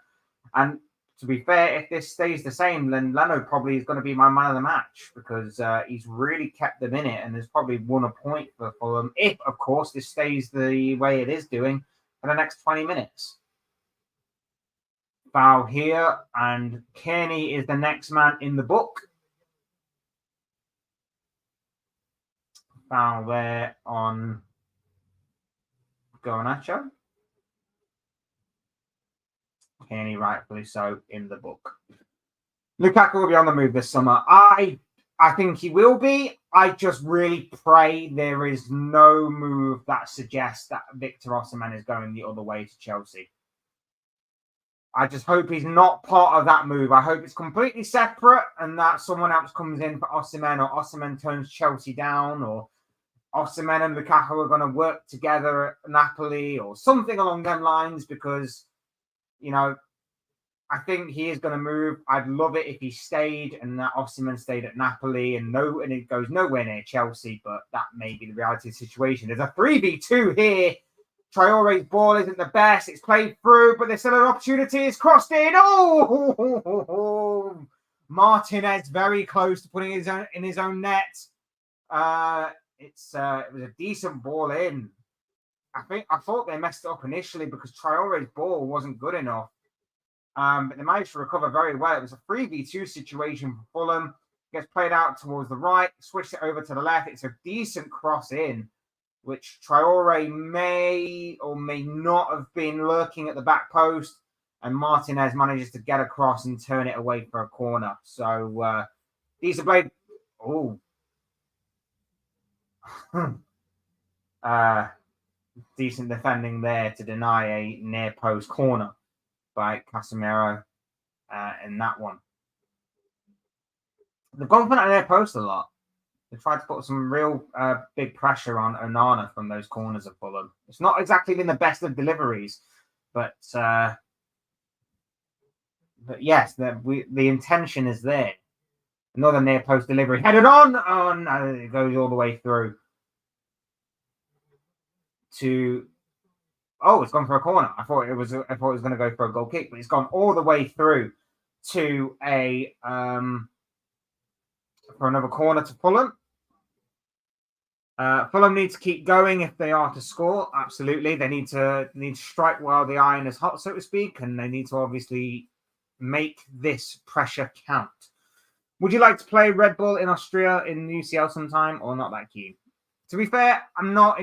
And to be fair, if this stays the same, then Leno probably is going to be my man of the match because he's really kept them in it and has probably won a point for Fulham. If, of course, this stays the way it is doing for the next 20 minutes. Foul here, and Kearney is the next man in the book. Foul there on Garnacho. Kearney, rightfully so, in the book. Lukaku will be on the move this summer. I think he will be. I just really pray there is no move that suggests that Victor Osimhen is going the other way to Chelsea. I just hope he's not part of that move. I hope it's completely separate and that someone else comes in for Osimhen, or Osimhen turns Chelsea down, or Osimhen and Lukaku are going to work together at Napoli or something along them lines because, you know, I think he is going to move. I'd love it if he stayed and that Osimhen stayed at Napoli and it goes nowhere near Chelsea, but that may be the reality of the situation. There's a 3v2 here. Traore's ball isn't the best. It's played through, but there's still an opportunity. It's crossed in. Oh! Martinez very close to putting his own in his own net. It was a decent ball in. I thought they messed it up initially because Traore's ball wasn't good enough. But they managed to recover very well. It was a 3v2 situation for Fulham. Gets played out towards the right, switched it over to the left. It's a decent cross in, which Traore may or may not have been lurking at the back post. And Martinez manages to get across and turn it away for a corner. So decent play. Oh. Decent defending there to deny a near post corner by Casemiro in that one. They've gone for that near post a lot. They tried to put some real big pressure on Onana from those corners of Fulham. It's not exactly been the best of deliveries, but yes, the intention is there. Another near post delivery headed on. Oh no, it goes all the way through to. Oh, it's gone for a corner. I thought it was going to go for a goal kick, but it's gone all the way through to a for another corner to Fulham. Fulham need to keep going if they are to score. Absolutely, they need to strike while the iron is hot, so to speak, and they need to obviously make this pressure count. Would you like to play Red Bull in Austria in the UCL sometime, or not that keen? To be fair, I'm not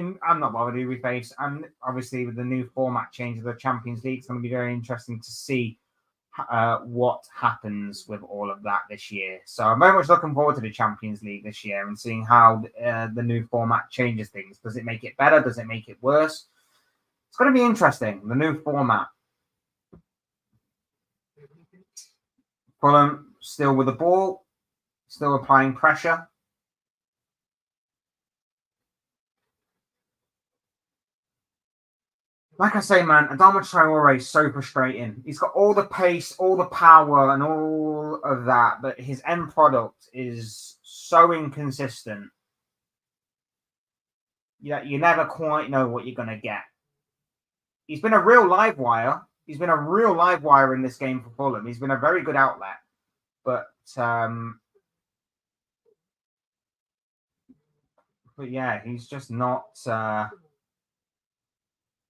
bothered who we face. And obviously with the new format change of the Champions League, it's going to be very interesting to see what happens with all of that this year. So I'm very much looking forward to the Champions League this year and seeing how the new format changes things. Does it make it better? Does it make it worse? It's going to be interesting, the new format. Fulham still with the ball, still applying pressure. Like I say, man, Adama Traore is so frustrating. He's got all the pace, all the power, and all of that, but his end product is so inconsistent. Yeah, you never quite know what you're going to get. He's been a real live wire. He's been a real live wire in this game for Fulham. He's been a very good outlet, but yeah, he's just not.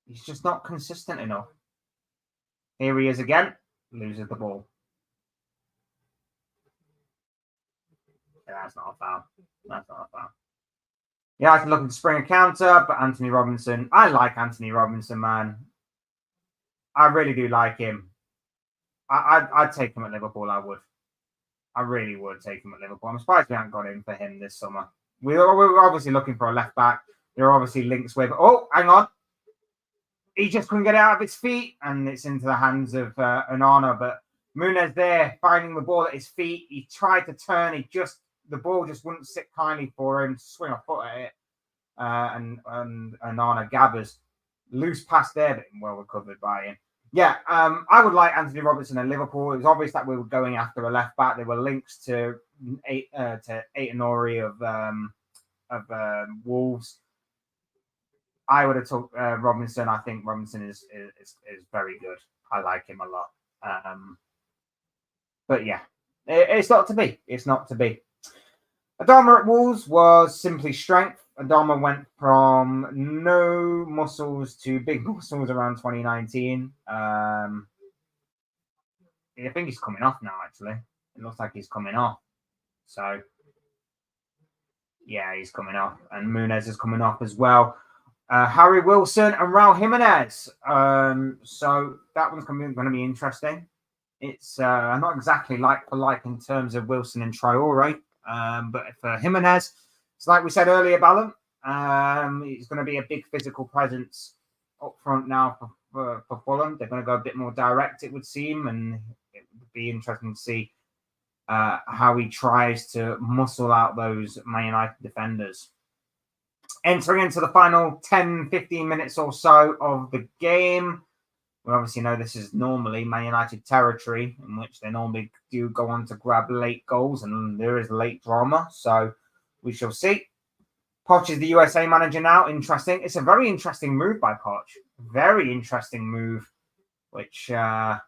He's just not consistent enough. Here he is again. Loses the ball. Yeah, that's not a foul. That's not a foul. Yeah, I can look to spring a counter, but Anthony Robinson. I like Anthony Robinson, man. I really do like him. I'd take him at Liverpool. I would. I really would take him at Liverpool. I'm surprised we haven't got him for him this summer. We're obviously looking for a left back. There are obviously links with. Oh, hang on. He just couldn't get it out of his feet, and it's into the hands of Onana. But Muniz there, finding the ball at his feet. He tried to turn. The ball just wouldn't sit kindly for him to swing a foot at it. And Onana gathers. Loose pass there, but well recovered by him. Yeah, I would like Anthony Robertson at Liverpool. It was obvious that we were going after a left back. There were links to Aitonori of Wolves. I would have took Robinson. I think Robinson is very good. I like him a lot. But yeah, it's not to be. It's not to be. Adama at Wolves was simply strength. Adama went from no muscles to big muscles around 2019. I think he's coming off now, actually. It looks like he's coming off. So, yeah, he's coming off. And Munez is coming off as well. Harry Wilson and Raul Jimenez. So that one's going to be interesting. It's not exactly like for like in terms of Wilson and Traore. But for Jimenez, it's like we said earlier, Ballon. He's going to be a big physical presence up front now for Fulham. They're going to go a bit more direct, it would seem. And it would be interesting to see how he tries to muscle out those Man United defenders. Entering into the final 10-15 minutes or so of the game, we obviously know this is normally Man United territory, in which they normally do go on to grab late goals, and there is late drama. So we shall see. Poch is the USA manager now. Interesting. It's a very interesting move by Poch. Very interesting move, which, is... I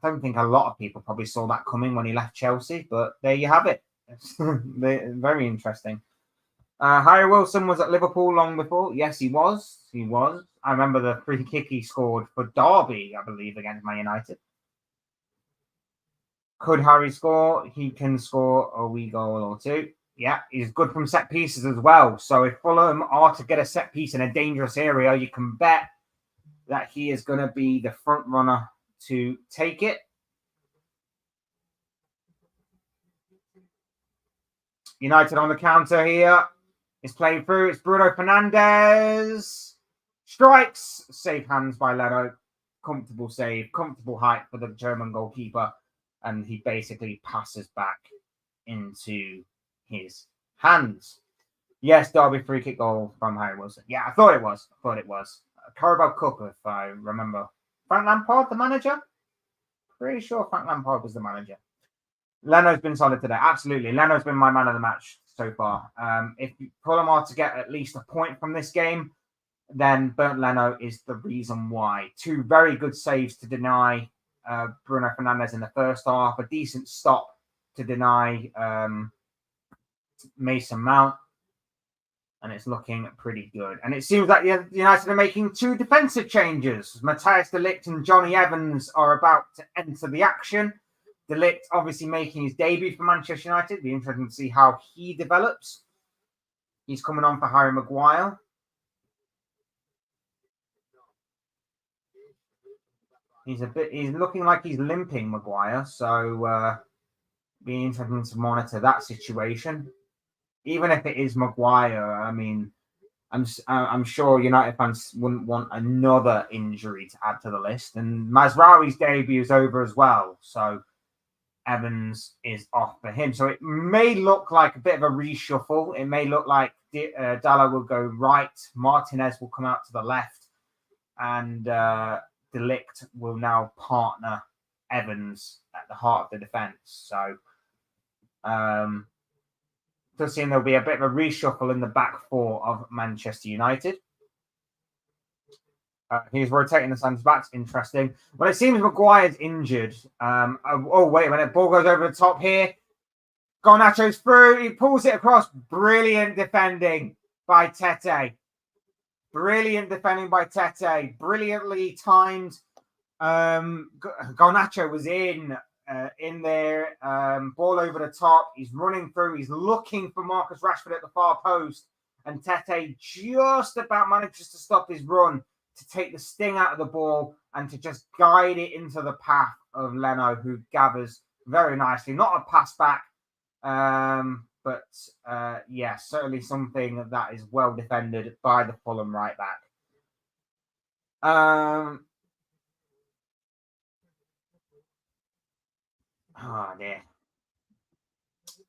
don't think a lot of people probably saw that coming when he left Chelsea, but there you have it. It's very interesting. Harry Wilson was at Liverpool long before. Yes, he was. He was. I remember the free kick he scored for Derby, I believe, against Man United. Could Harry score? He can score a wee goal or two. Yeah, he's good from set pieces as well. So if Fulham are to get a set piece in a dangerous area, you can bet that he is going to be the front runner to take it. United on the counter here. It's played through. It's Bruno Fernandes. Strikes. Safe hands by Leno. Comfortable save. Comfortable height for the German goalkeeper. And he basically passes back into his hands. Yes, Derby free kick goal from Harry Wilson. Yeah, I thought it was. Carabao Cup, if I remember. Frank Lampard, the manager? Pretty sure Frank Lampard was the manager. Leno's been solid today. Absolutely. Leno's been my man of the match so far. If Fulham are to get at least a point from this game, then Bernd Leno is the reason why. Two very good saves to deny Bruno Fernandes in the first half. A decent stop to deny Mason Mount. And it's looking pretty good. And it seems like United are making two defensive changes. Matthias de Ligt and Johnny Evans are about to enter the action. De Ligt obviously making his debut for Manchester United. Be interesting to see how he develops. He's coming on for Harry Maguire. He's looking like he's limping, Maguire. So be interesting to monitor that situation. Even if it is Maguire, I mean, I'm sure United fans wouldn't want another injury to add to the list. And Mazraoui's debut is over as well. So Evans is off for him. So it may look like a bit of a reshuffle. It may look like Dalot will go right. Martinez will come out to the left. And De Ligt will now partner Evans at the heart of the defence. So does seem there'll be a bit of a reshuffle in the back four of Manchester United. He's rotating the centre backs. Interesting. Well, it seems Maguire's injured. Wait a minute. Ball goes over the top here. Garnacho's through. He pulls it across. Brilliant defending by Tete. Brilliantly timed. Garnacho was in there. Ball over the top. He's running through. He's looking for Marcus Rashford at the far post. And Tete just about manages to stop his run, to take the sting out of the ball and to just guide it into the path of Leno, who gathers very nicely. Not a pass back, but certainly something that is well defended by the Fulham right back. Oh, dear.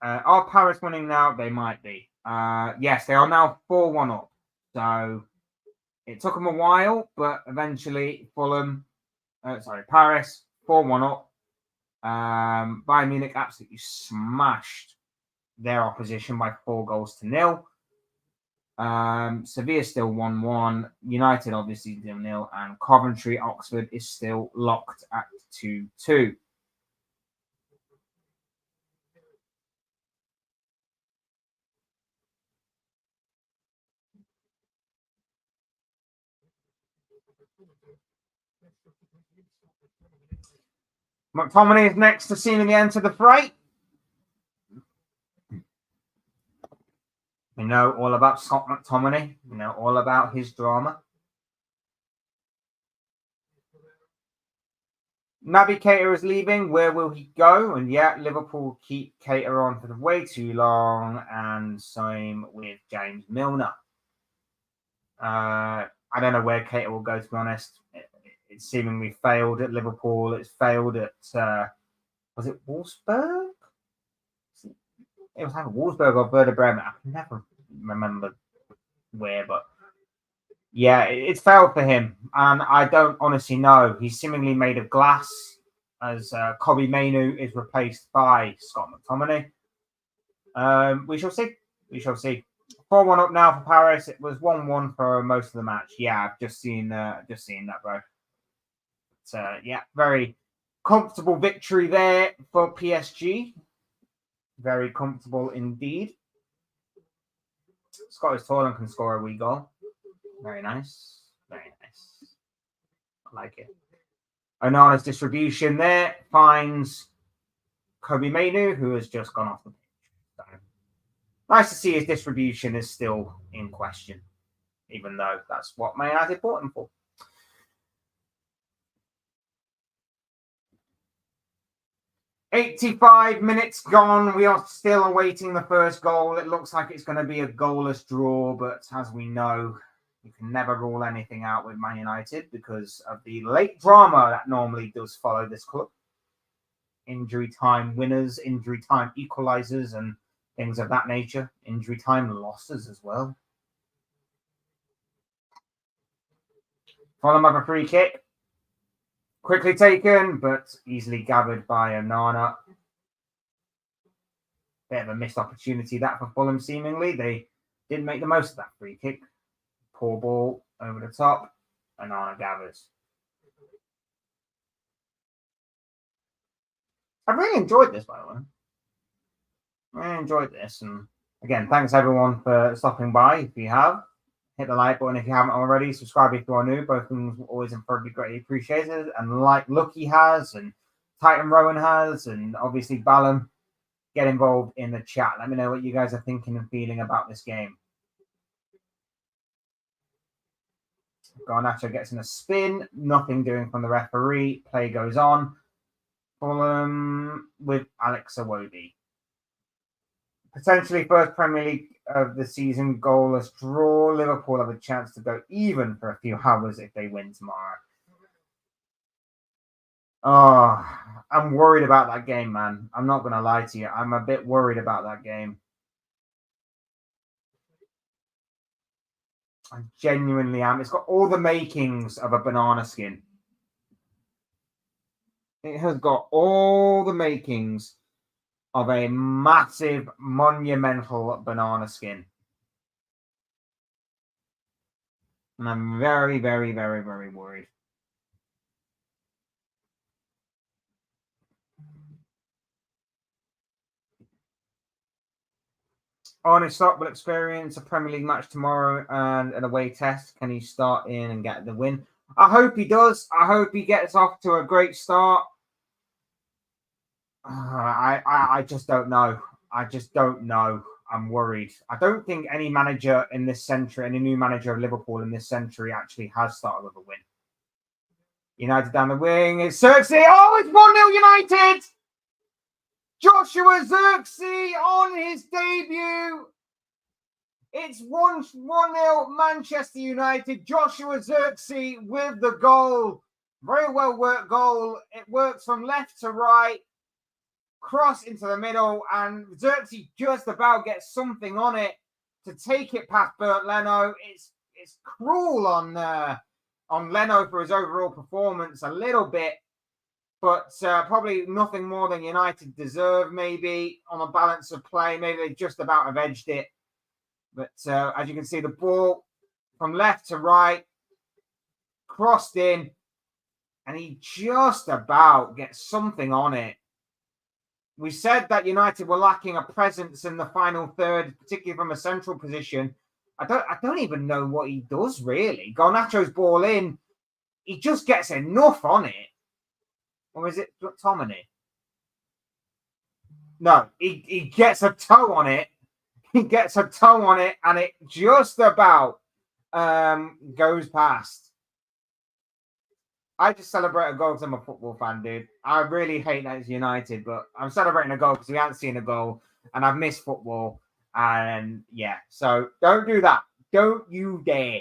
Are Paris winning now? They might be. Yes, they are now 4-1 up. So it took them a while, but eventually Paris 4-1 up. Bayern Munich absolutely smashed their opposition by 4-0. Sevilla still 1-1. United obviously 0-0. And Coventry Oxford is still locked at 2-2. McTominay is next to seemingly enter the fray. We know all about Scott McTominay. We know all about his drama. Naby Keita is leaving. Where will he go? And yeah, Liverpool keep Keita on for way too long. And same with James Milner. I don't know where Keita will go, to be honest. It seemingly failed at Liverpool. It's failed at, was it Wolfsburg? It was either Wolfsburg or Werder Bremen. I can never remember where, but yeah, it's failed for him. And I don't honestly know. He's seemingly made of glass as Kobbie Mainoo is replaced by Scott McTominay. We shall see. We shall see. 4-1 up now for Paris. It was 1-1 for most of the match. Yeah, I've just seen that, bro. So yeah, very comfortable victory there for PSG. Very comfortable indeed. Scottish Tolan can score a wee goal. Very nice. Very nice. I like it. Onana's distribution there finds Kobbie Mainoo, who has just gone off the pitch. So, nice to see his distribution is still in question, even though that's what Man United bought him for. "85 minutes gone. We are still awaiting the first goal. It looks like it's going to be a goalless draw, but as we know, you can never rule anything out with Man United because of the late drama that normally does follow this club. Injury time winners, injury time equalizers, and things of that nature. Injury time losses as well. Fulham have a free kick. Quickly taken, but easily gathered by Onana. Bit of a missed opportunity that for Fulham, seemingly. They didn't make the most of that free kick. Poor ball over the top. Onana gathers. I've really enjoyed this, by the way. I really enjoyed this. And again, thanks everyone for stopping by. If you have, hit the like button if you haven't already. Subscribe if you are new. Both things are always incredibly greatly appreciated. And like Lucky has, and Titan Rowan has, and obviously Ballum, get involved in the chat. Let me know what you guys are thinking and feeling about this game. Garnacho gets in a spin. Nothing doing from the referee. Play goes on. Fulham with Alex Iwobi. Potentially first Premier League of the season goalless draw. Liverpool have a chance to go even for a few hours if they win tomorrow. Oh, I'm worried about that game, man. I'm not going to lie to you. I'm a bit worried about that game. I genuinely am. It's got all the makings of a banana skin. It has got all the makings of a massive, monumental banana skin. And I'm very, very, very, very worried. Arne Slot will experience a Premier League match tomorrow and an away test. Can he start in and get the win? I hope he does. I hope he gets off to a great start. I just don't know. I just don't know. I'm worried. I don't think any manager in this century, any new manager of Liverpool in this century actually has started with a win. United down the wing. It's Xerxes. Oh, it's 1-0 United. Joshua Xerxes on his debut. It's 1-0 Manchester United. Joshua Xerxes with the goal. Very well worked goal. It works from left to right. Cross into the middle, and Xerxes just about gets something on it to take it past Bernd Leno. It's cruel on Leno for his overall performance a little bit, but probably nothing more than United deserve. Maybe on a balance of play, maybe they just about have edged it. But as you can see, the ball from left to right, crossed in, and he just about gets something on it. We said that United were lacking a presence in the final third, particularly from a central position. I don't even know what he does really. Garnacho's ball in, he just gets enough on it. Or is it Tomini? No, he gets a toe on it. He gets a toe on it, and it just about goes past. I just celebrate a goal because I'm a football fan, dude. I really hate that it's United, but I'm celebrating a goal because we haven't seen a goal, and I've missed football. And yeah, so don't do that. Don't you dare.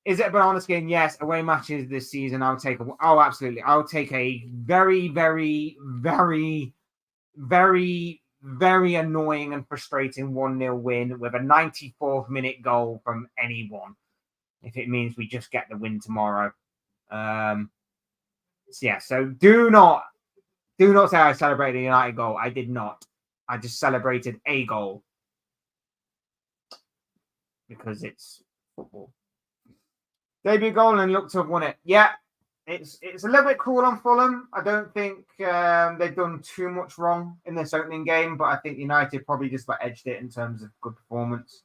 Is it a banana skin? Yes. Away matches this season, absolutely. I'll take a very, very, very, very, very annoying and frustrating 1-0 win with a 94th minute goal from anyone, if it means we just get the win tomorrow. So do not say I celebrated a United goal. I did not. I just celebrated a goal because it's football. Debut goal and looked to have won it. Yeah, it's a little bit cruel on Fulham. I don't think they've done too much wrong in this opening game, but I think United probably just edged it in terms of good performance.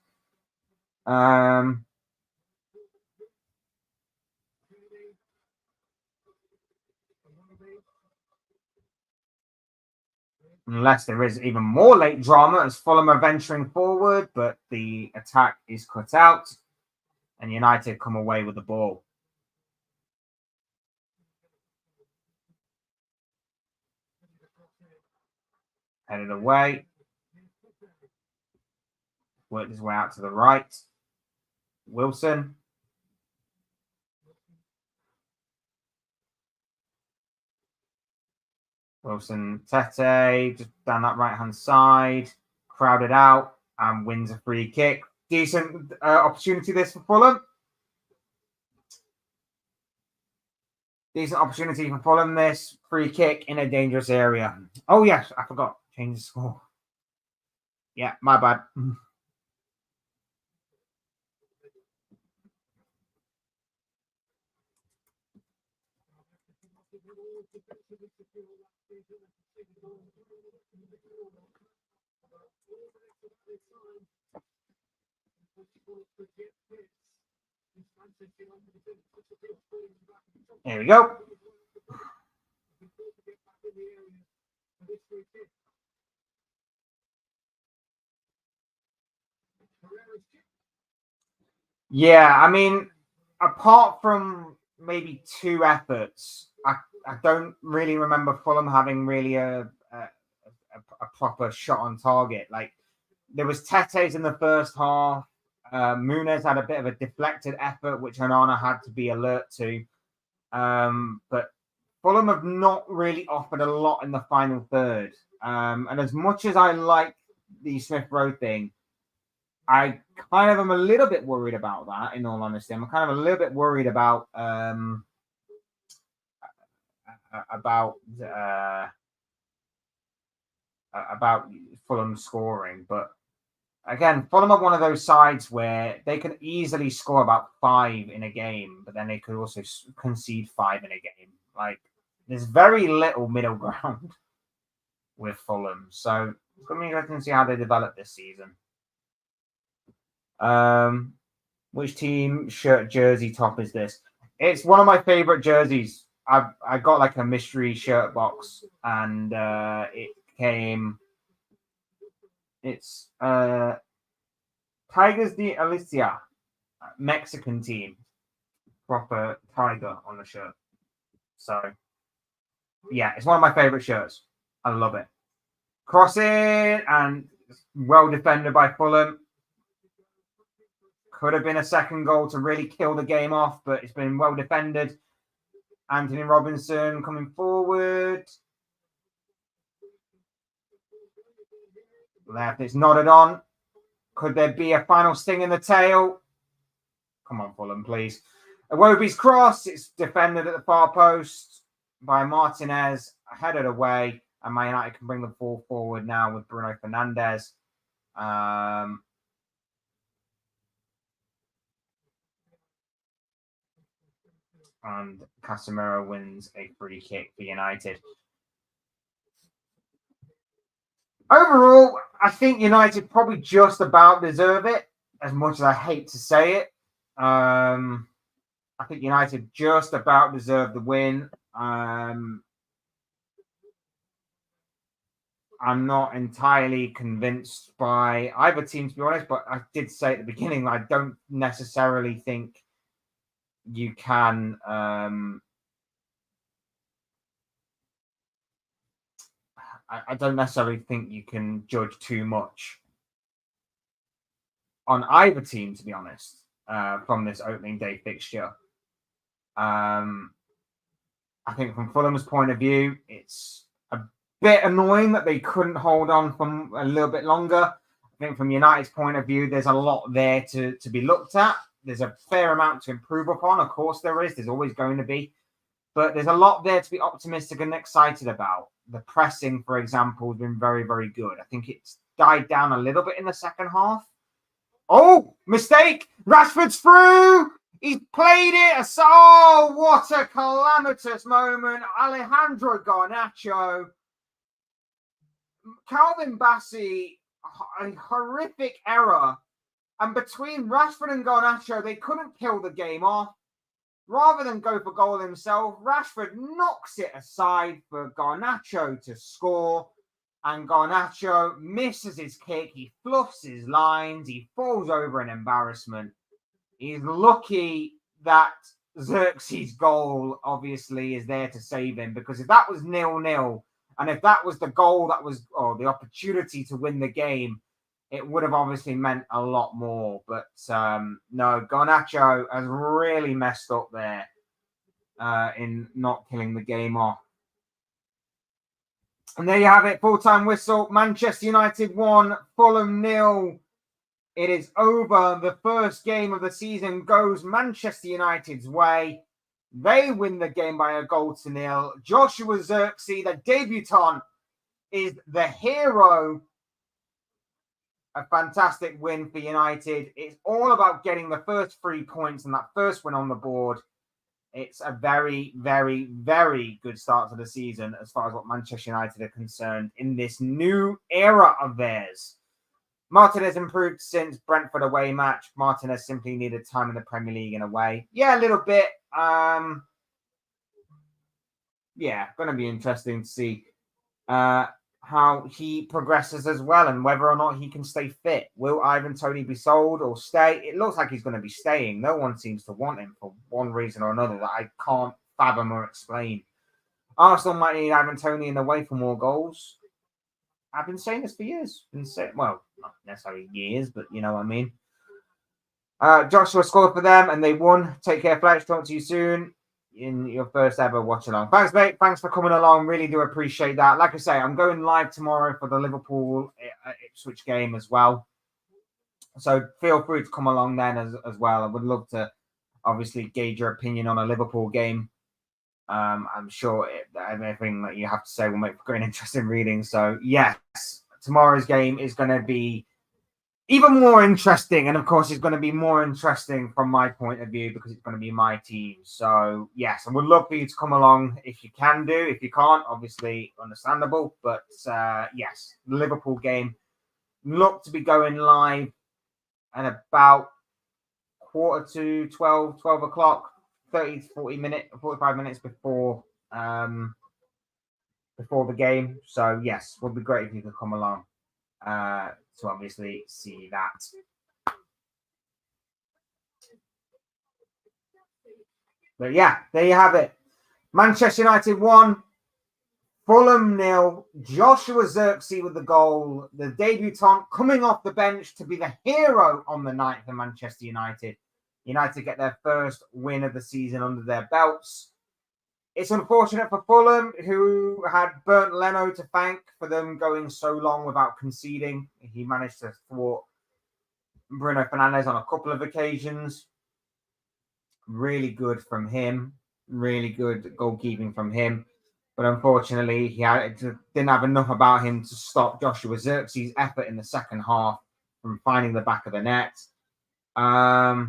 Unless there is even more late drama as Fulham are venturing forward, but the attack is cut out and United come away with the ball. Headed away. Worked his way out to the right. Wilson. Tete, just down that right-hand side. Crowded out and wins a free kick. Decent opportunity this for Fulham. Decent opportunity for Fulham this. Free kick in a dangerous area. Oh, yes, I forgot. Change the score. Yeah, my bad. There we go. Yeah, I mean, apart from maybe two efforts, I don't really remember Fulham having really a proper shot on target. Like, there was Tete's in the first half. Muniz had a bit of a deflected effort, which Onana had to be alert to. But Fulham have not really offered a lot in the final third. And as much as I like the Smith Rowe thing, I kind of am a little bit worried about that, in all honesty. I'm kind of a little bit worried about Fulham scoring. But again, Fulham are one of those sides where they can easily score about 5 in a game, but then they could also concede 5 in a game. Like, there's very little middle ground with Fulham. So it's going to be interesting to see how they develop this season. Which team shirt jersey top is this? It's one of my favorite jerseys. I got like a mystery shirt box, and it came. It's Tigers de Alicia, Mexican team, proper tiger on the shirt. So yeah, it's one of my favorite shirts. I love it. Crossing and well defended by Fulham. Could have been a second goal to really kill the game off, but it's been well defended. Anthony Robinson coming forward. Left, it's nodded on. Could there be a final sting in the tail? Come on, Fulham, please. Iwobi's cross. It's defended at the far post by Martinez. Headed away, and Man United can bring the ball forward now with Bruno Fernandes. And Casemiro wins a free kick for United. Overall, I think United probably just about deserve it, as much as I hate to say it. I think United just about deserve the win. I'm not entirely convinced by either team, to be honest, but I did say at the beginning I don't necessarily think you can I don't necessarily think you can judge too much on either team, to be honest, from this opening day fixture. I think from Fulham's point of view, it's a bit annoying that they couldn't hold on for a little bit longer. I think from United's point of view, there's a lot there to be looked at. There's a fair amount to improve upon. Of course there is. There's always going to be. But there's a lot there to be optimistic and excited about. The pressing, for example, has been very, very good. I think it's died down a little bit in the second half. Oh, mistake. Rashford's through. He's played it. Oh, what a calamitous moment. Alejandro Garnacho. Calvin Bassey, a horrific error. And between Rashford and Garnacho, they couldn't kill the game off. Rather than go for goal himself, Rashford knocks it aside for Garnacho to score. And Garnacho misses his kick. He fluffs his lines. He falls over in embarrassment. He's lucky that Xerxes' goal obviously is there to save him, because if that was 0-0, and if that was the goal that was, or the opportunity to win the game, it would have obviously meant a lot more. But no, Garnacho has really messed up there in not killing the game off. And there you have it, full-time whistle. Manchester United 1, Fulham 0. It is over. The first game of the season goes Manchester United's way. They win the game by a 0-0. Joshua Zirkzee, the debutant, is the hero. A fantastic win for United. It's all about getting the first 3 points and that first win on the board. It's a very, very, very good start to the season as far as what Manchester United are concerned in this new era of theirs. Martinez improved since Brentford away match. Martinez simply needed time in the Premier League and away. Yeah, a little bit. Yeah, going to be interesting to see how he progresses as well, and whether or not he can stay fit. Will Ivan Toney be sold or stay? It looks like he's going to be staying. No one seems to want him for one reason or another that I can't fathom or explain. Arsenal might need Ivan Toney in the way for more goals. I've been saying this for years. Well, not necessarily years, but you know what I mean. Joshua scored for them and they won. Take care, Fletch. Talk to you soon in your first ever watch along. Thanks, mate. Thanks for coming along. Really do appreciate that. Like I say, I'm going live tomorrow for the Liverpool Ipswich game as well. So feel free to come along then as well. I would love to obviously gauge your opinion on a Liverpool game. I'm sure everything that you have to say will make for an interesting reading. So yes, tomorrow's game is going to be even more interesting, and of course it's going to be more interesting from my point of view because it's going to be my team. So yes, I would love for you to come along if you can do. If you can't, obviously understandable, but yes, the Liverpool game look to be going live at about 12 o'clock, 30 to 45 minutes before the game. So yes, would be great if you could come along to obviously see that. But yeah, there you have it. Manchester United 1, Fulham 0. Joshua Zirkzee with the goal. The debutant coming off the bench to be the hero on the night for Manchester United. United get their first win of the season under their belts. It's unfortunate for Fulham, who had Bernd Leno to thank for them going so long without conceding. He managed to thwart Bruno Fernandes on a couple of occasions. Really good from him. Really good goalkeeping from him. But unfortunately, didn't have enough about him to stop Joshua Zirkzee effort in the second half from finding the back of the net. A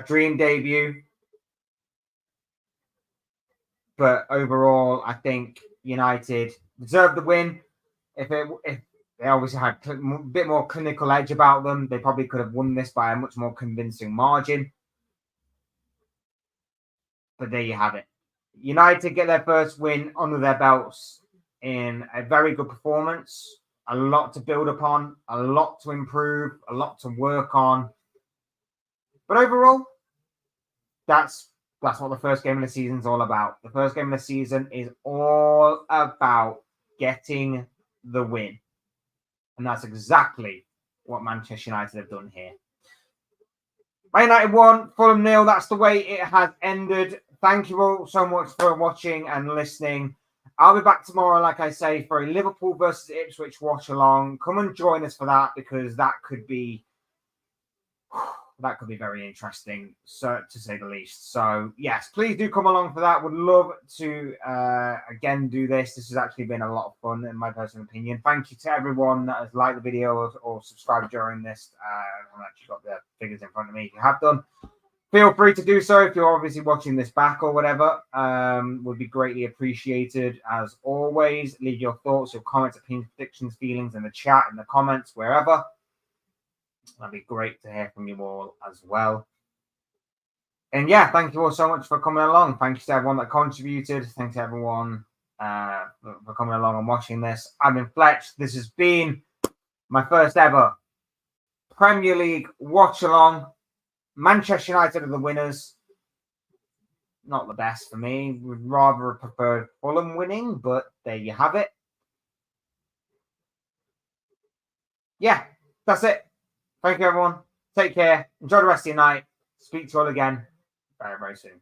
dream debut. But overall, I think United deserved the win. If they obviously had a bit more clinical edge about them, they probably could have won this by a much more convincing margin. But there you have it. United get their first win under their belts in a very good performance. A lot to build upon, a lot to improve, a lot to work on. But overall, that's what the first game of the season is all about. The first game of the season is all about getting the win. And that's exactly what Manchester United have done here. Man United won, Fulham 0. That's the way it has ended. Thank you all so much for watching and listening. I'll be back tomorrow, like I say, for a Liverpool versus Ipswich watch along. Come and join us for that, because that could be very interesting, so to say the least. So yes, please do come along for that. Would love to again do this. This has actually been a lot of fun, in my personal opinion. Thank you to everyone that has liked the video or subscribed during this. I've actually got the figures in front of me. If you have done, feel free to do so. If you're obviously watching this back or whatever, would be greatly appreciated. As always, leave your thoughts, your comments, opinions, predictions, feelings in the chat, in the comments, wherever. That'd be great to hear from you all as well. And yeah, thank you all so much for coming along. Thank you to everyone that contributed. Thanks to everyone for coming along and watching this. I've been Fletch. This has been my first ever Premier League watch along. Manchester United are the winners. Not the best for me. Would rather have preferred Fulham winning, but there you have it. Yeah, that's it. Thank you, everyone. Take care. Enjoy the rest of your night. Speak to you all again very, very soon.